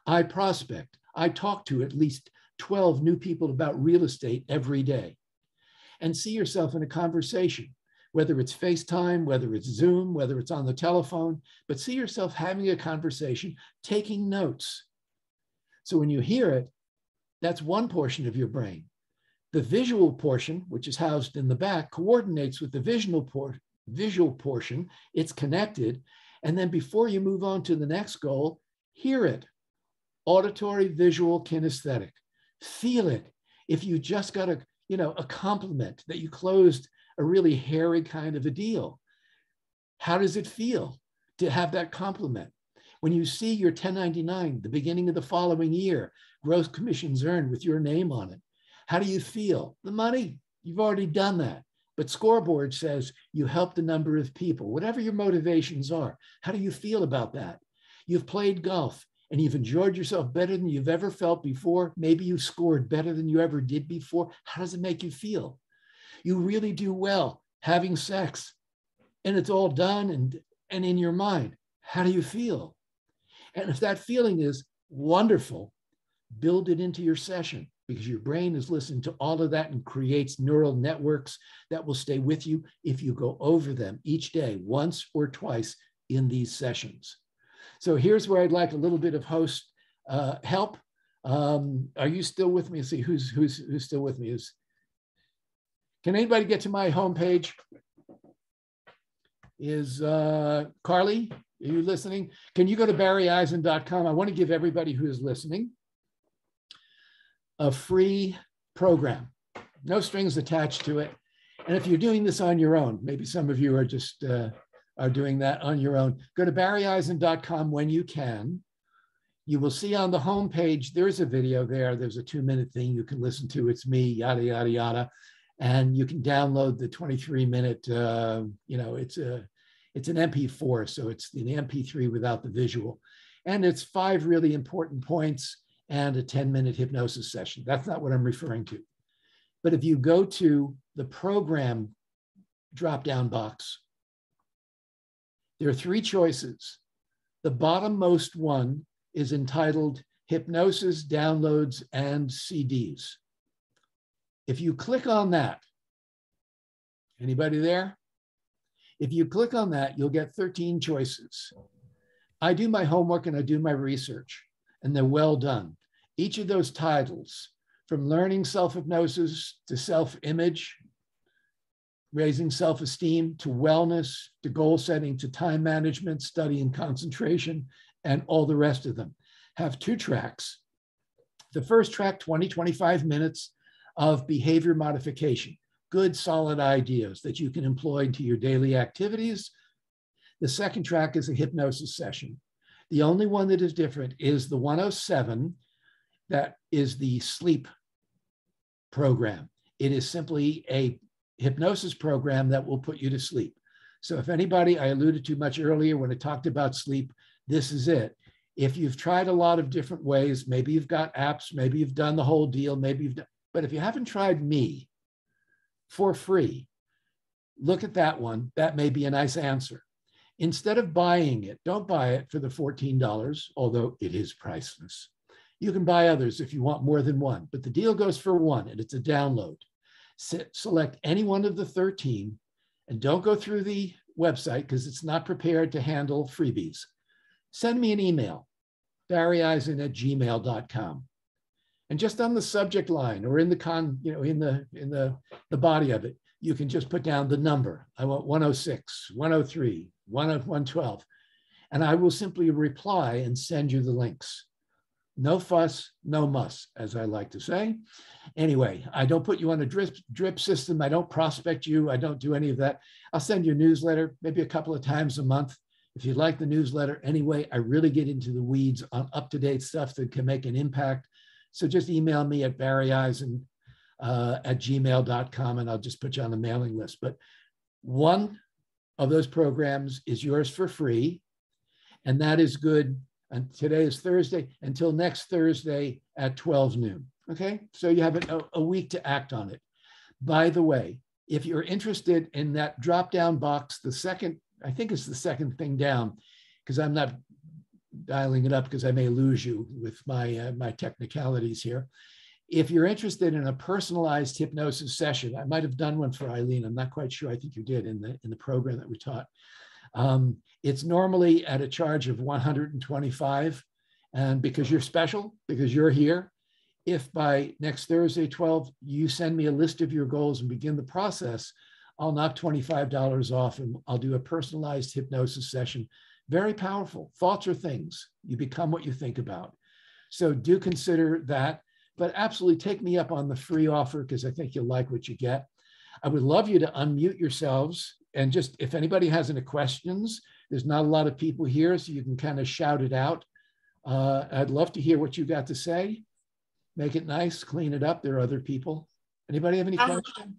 I prospect. I talk to at least 12 new people about real estate every day. And see yourself in a conversation, whether it's FaceTime, whether it's Zoom, whether it's on the telephone, but see yourself having a conversation, taking notes. So when you hear it, that's one portion of your brain. The visual portion, which is housed in the back, coordinates with the visual portion. It's connected. And then before you move on to the next goal, hear it. Auditory, visual, kinesthetic. Feel it. If you just got a compliment that you closed a really hairy kind of a deal, how does it feel to have that compliment? When you see your 1099, the beginning of the following year, gross commissions earned with your name on it, how do you feel? The money, you've already done that. But scoreboard says you helped a number of people, whatever your motivations are. How do you feel about that? You've played golf and you've enjoyed yourself better than you've ever felt before. Maybe you scored better than you ever did before. How does it make you feel? You really do well having sex and it's all done and in your mind. How do you feel? And if that feeling is wonderful, build it into your session, because your brain is listening to all of that and creates neural networks that will stay with you if you go over them each day, once or twice in these sessions. So here's where I'd like a little bit of host help. Are you still with me? Let's see who's still with me. Can anybody get to my homepage? Is Carly, are you listening? Can you go to barryeisen.com? I want to give everybody who is listening a free program, no strings attached to it. And if you're doing this on your own, maybe some of you are just are doing that on your own, go to barryeisen.com when you can. You will see on the home page, there's a video there. There's a 2-minute thing you can listen to. It's me, yada, yada, yada. And you can download the 23-minute, it's an MP4, so it's the MP3 without the visual. And it's 5 really important points and a 10-minute hypnosis session. That's not what I'm referring to. But if you go to the program drop-down box, there are 3 choices. The bottommost one is entitled Hypnosis, Downloads, and CDs. If you click on that, anybody there? If you click on that, you'll get 13 choices. I do my homework and I do my research, and they're well done. Each of those titles, from learning self-hypnosis to self-image, raising self-esteem, to wellness, to goal setting, to time management, study and concentration, and all the rest of them, have 2 tracks. The first track, 20-25 minutes of behavior modification, good solid ideas that you can employ into your daily activities. The second track is a hypnosis session. The only one that is different is the 107, that is the sleep program. It is simply a hypnosis program that will put you to sleep. So if anybody, I alluded to much earlier when I talked about sleep, this is it. If you've tried a lot of different ways, maybe you've got apps, maybe you've done the whole deal, maybe you've done, but if you haven't tried me for free, look at that one. That may be a nice answer. Instead of buying it, don't buy it for the $14, although it is priceless. You can buy others if you want more than one, but the deal goes for one, and it's a download. Select any one of the 13, and don't go through the website because it's not prepared to handle freebies. Send me an email, barryeisen@gmail.com. And just on the subject line or in the body of it, you can just put down the number. I want 106, 103, 112, and I will simply reply and send you the links. No fuss, no muss, as I like to say. Anyway, I don't put you on a drip system. I don't prospect you. I don't do any of that. I'll send you a newsletter maybe a couple of times a month. If you like the newsletter anyway, I really get into the weeds on up-to-date stuff that can make an impact. So just email me at barryeisen@gmail.com, and I'll just put you on the mailing list. But one of those programs is yours for free, and that is good. And today is Thursday, until next Thursday at 12 noon. Okay, so you have a week to act on it. By the way, if you're interested in that drop-down box, the second, I think it's the second thing down, because I'm not dialing it up because I may lose you with my technicalities here. If you're interested in a personalized hypnosis session, I might have done one for Eileen. I'm not quite sure. I think you did in the program that we taught. It's normally at a charge of $125. And because you're special, because you're here, if by next Thursday, 12, you send me a list of your goals and begin the process, I'll knock $25 off and I'll do a personalized hypnosis session. Very powerful. Thoughts are things. You become what you think about. So do consider that, but absolutely take me up on the free offer because I think you'll like what you get. I would love you to unmute yourselves and just, if anybody has any questions, there's not a lot of people here, so you can kind of shout it out. I'd love to hear what you got to say. Make it nice, clean it up. There are other people. Anybody have any questions?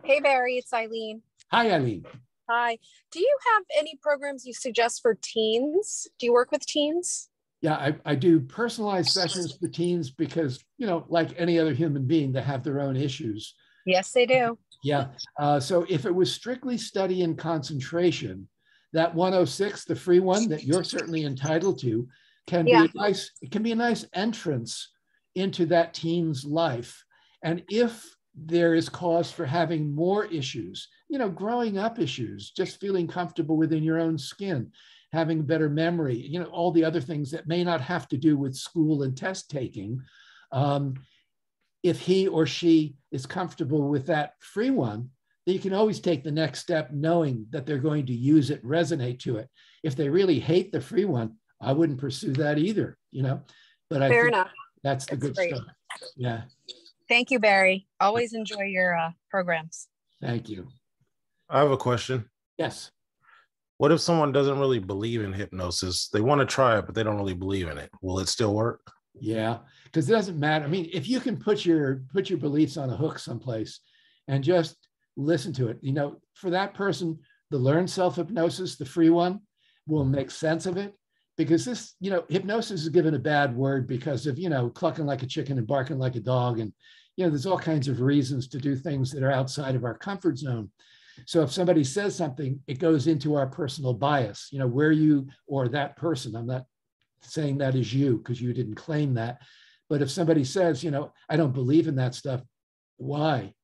Hey, Barry, it's Eileen. Hi, Eileen. Hi. Do you have any programs you suggest for teens? Do you work with teens? Yeah, I do personalized sessions for teens because, like any other human being, they have their own issues. Yes, they do. Yeah. So if it was strictly study and concentration, that 106, the free one that you're certainly entitled to, can be a nice, it can be a nice entrance into that teen's life. And if there is cause for having more issues, growing up issues, just feeling comfortable within your own skin, having better memory, all the other things that may not have to do with school and test taking. If he or she is comfortable with that free one, then you can always take the next step knowing that they're going to use it, resonate to it. If they really hate the free one, I wouldn't pursue that either, but I think that's the good stuff. Yeah. Thank you, Barry. Always enjoy your programs. Thank you. I have a question. Yes. What if someone doesn't really believe in hypnosis? They want to try it, but they don't really believe in it. Will it still work? Yeah, because it doesn't matter. I mean, if you can put your beliefs on a hook someplace and just listen to it, for that person, the learned self-hypnosis, the free one, will make sense of it. Because this, hypnosis is given a bad word because of, clucking like a chicken and barking like a dog. And, there's all kinds of reasons to do things that are outside of our comfort zone. So if somebody says something, it goes into our personal bias, where you or that person, I'm not saying that is you because you didn't claim that. But if somebody says, I don't believe in that stuff, why?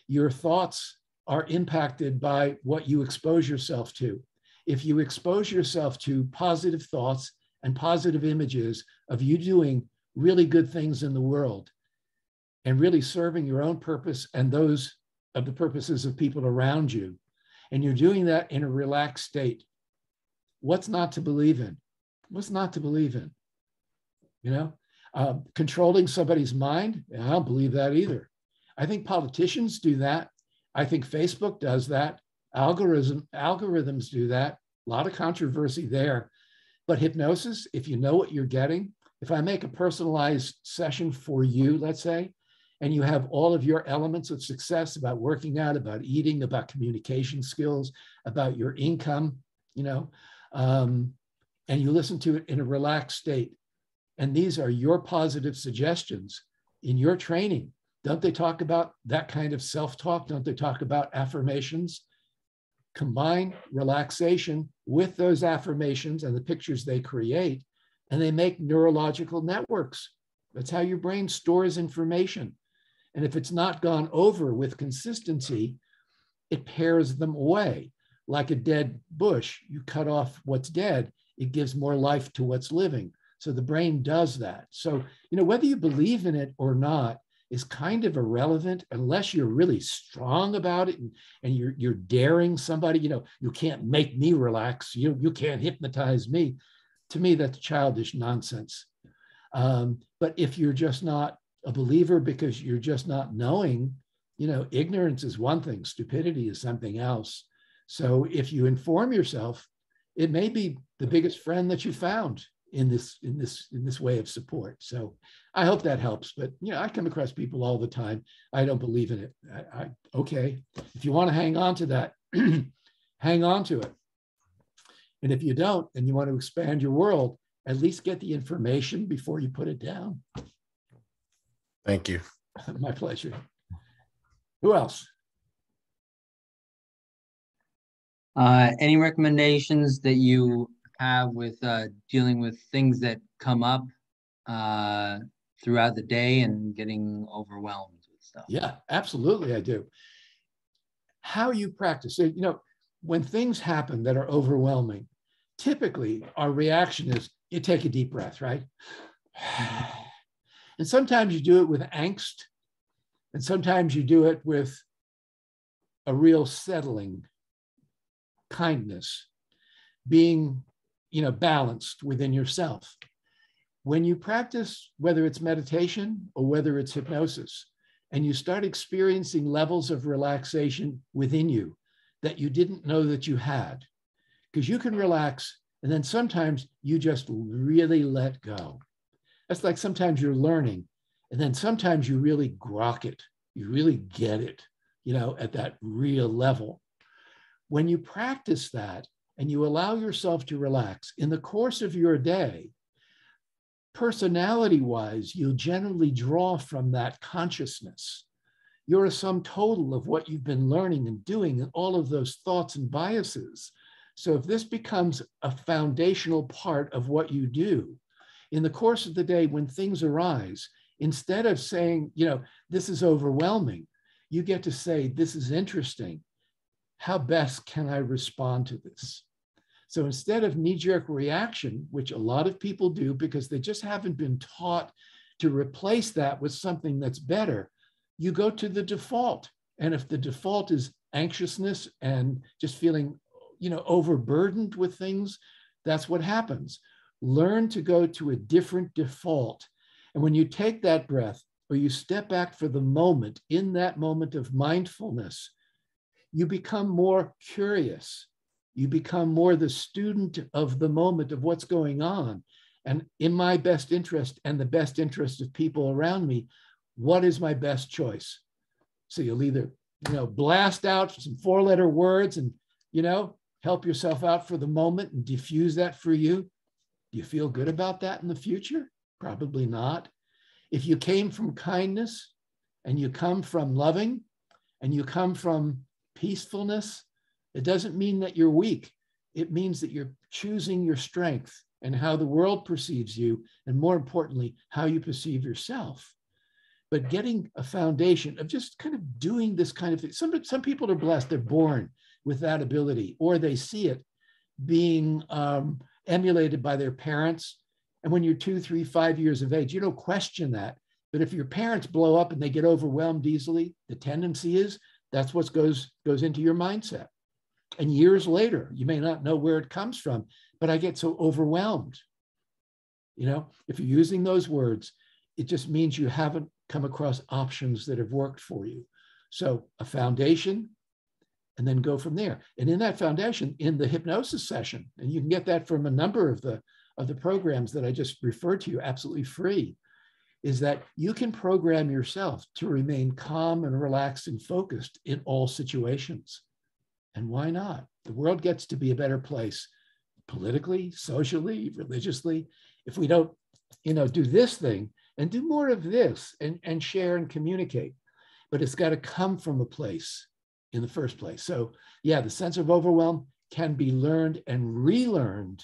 Your thoughts are impacted by what you expose yourself to. If you expose yourself to positive thoughts and positive images of you doing really good things in the world and really serving your own purpose and those of the purposes of people around you, and you're doing that in a relaxed state, what's not to believe in? What's not to believe in? Controlling somebody's mind, I don't believe that either. I think politicians do that. I think Facebook does that. Algorithms do that. A lot of controversy there. But hypnosis, if you know what you're getting, if I make a personalized session for you, let's say, and you have all of your elements of success about working out, about eating, about communication skills, about your income, and you listen to it in a relaxed state. And these are your positive suggestions in your training. Don't they talk about that kind of self-talk? Don't they talk about affirmations? Combine relaxation with those affirmations and the pictures they create, and they make neurological networks. That's how your brain stores information. And if it's not gone over with consistency, it pairs them away. Like a dead bush, you cut off what's dead, it gives more life to what's living. So the brain does that. So, whether you believe in it or not is kind of irrelevant unless you're really strong about it and you're daring somebody, you can't make me relax, you can't hypnotize me. To me, that's childish nonsense. But if you're just not a believer because you're just not knowing, ignorance is one thing, stupidity is something else. So if you inform yourself, it may be the biggest friend that you found in this way of support. So I hope that helps. But I come across people all the time. I don't believe in it. Okay, if you want to hang on to that, hang on to it. And if you don't, and you want to expand your world, at least get the information before you put it down. Thank you. My pleasure. Who else? Any recommendations that you have with dealing with things that come up throughout the day and getting overwhelmed with stuff? Yeah, absolutely, I do. How you practice. So, when things happen that are overwhelming, typically our reaction is you take a deep breath, right? And sometimes you do it with angst, and sometimes you do it with a real settling, kindness, being, balanced within yourself. When you practice, whether it's meditation or whether it's hypnosis, and you start experiencing levels of relaxation within you that you didn't know that you had, because you can relax and then sometimes you just really let go. That's like sometimes you're learning and then sometimes you really grok it. You really get it, at that real level. When you practice that and you allow yourself to relax in the course of your day, personality-wise, you'll generally draw from that consciousness. You're a sum total of what you've been learning and doing and all of those thoughts and biases. So if this becomes a foundational part of what you do, in the course of the day when things arise, instead of saying, this is overwhelming, you get to say, this is interesting. How best can I respond to this? So instead of knee-jerk reaction, which a lot of people do because they just haven't been taught to replace that with something that's better, you go to the default. And if the default is anxiousness and just feeling, overburdened with things, that's what happens. Learn to go to a different default. And when you take that breath or you step back for the moment, in that moment of mindfulness, you become more curious. You become more the student of the moment, of what's going on. And in my best interest and the best interest of people around me, what is my best choice? So you'll either, blast out some 4-letter words and, help yourself out for the moment and diffuse that for you. Do you feel good about that in the future? Probably not. If you came from kindness and you come from loving and you come from peacefulness, it doesn't mean that you're weak. It means that you're choosing your strength and how the world perceives you, and more importantly, how you perceive yourself. But getting a foundation of just kind of doing this kind of thing. Some people are blessed, they're born with that ability, or they see it being emulated by their parents. And when you're 2, 3, 5 years of age, you don't question that. But if your parents blow up and they get overwhelmed easily, the tendency is that's what goes into your mindset. And years later, you may not know where it comes from, but I get so overwhelmed. If you're using those words, it just means you haven't come across options that have worked for you. So a foundation, and then go from there. And in that foundation, in the hypnosis session, and you can get that from a number of the programs that I just referred to, absolutely free, is that you can program yourself to remain calm and relaxed and focused in all situations. And why not? The world gets to be a better place politically, socially, religiously, if we don't, do this thing and do more of this and share and communicate. But it's got to come from a place in the first place. So yeah, the sense of overwhelm can be learned and relearned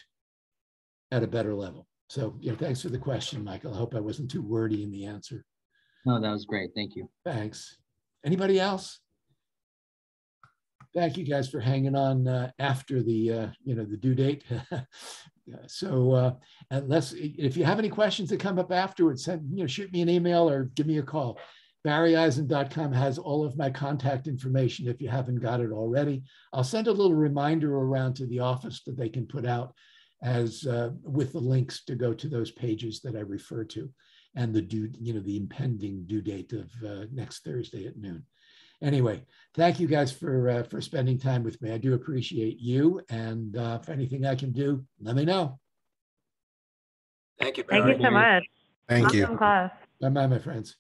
at a better level. So thanks for the question, Michael. I hope I wasn't too wordy in the answer. No, that was great. Thank you. Thanks. Anybody else? Thank you guys for hanging on after the the due date. So unless if you have any questions that come up afterwards, shoot me an email or give me a call. BarryEisen.com has all of my contact information if you haven't got it already. I'll send a little reminder around to the office that they can put out as with the links to go to those pages that I refer to, and the impending due date of next Thursday at noon. Anyway, thank you guys for spending time with me. I do appreciate you, and if anything I can do, let me know. Thank you, Barry. Thank you so much. Thank you. Awesome class. Bye-bye, my friends.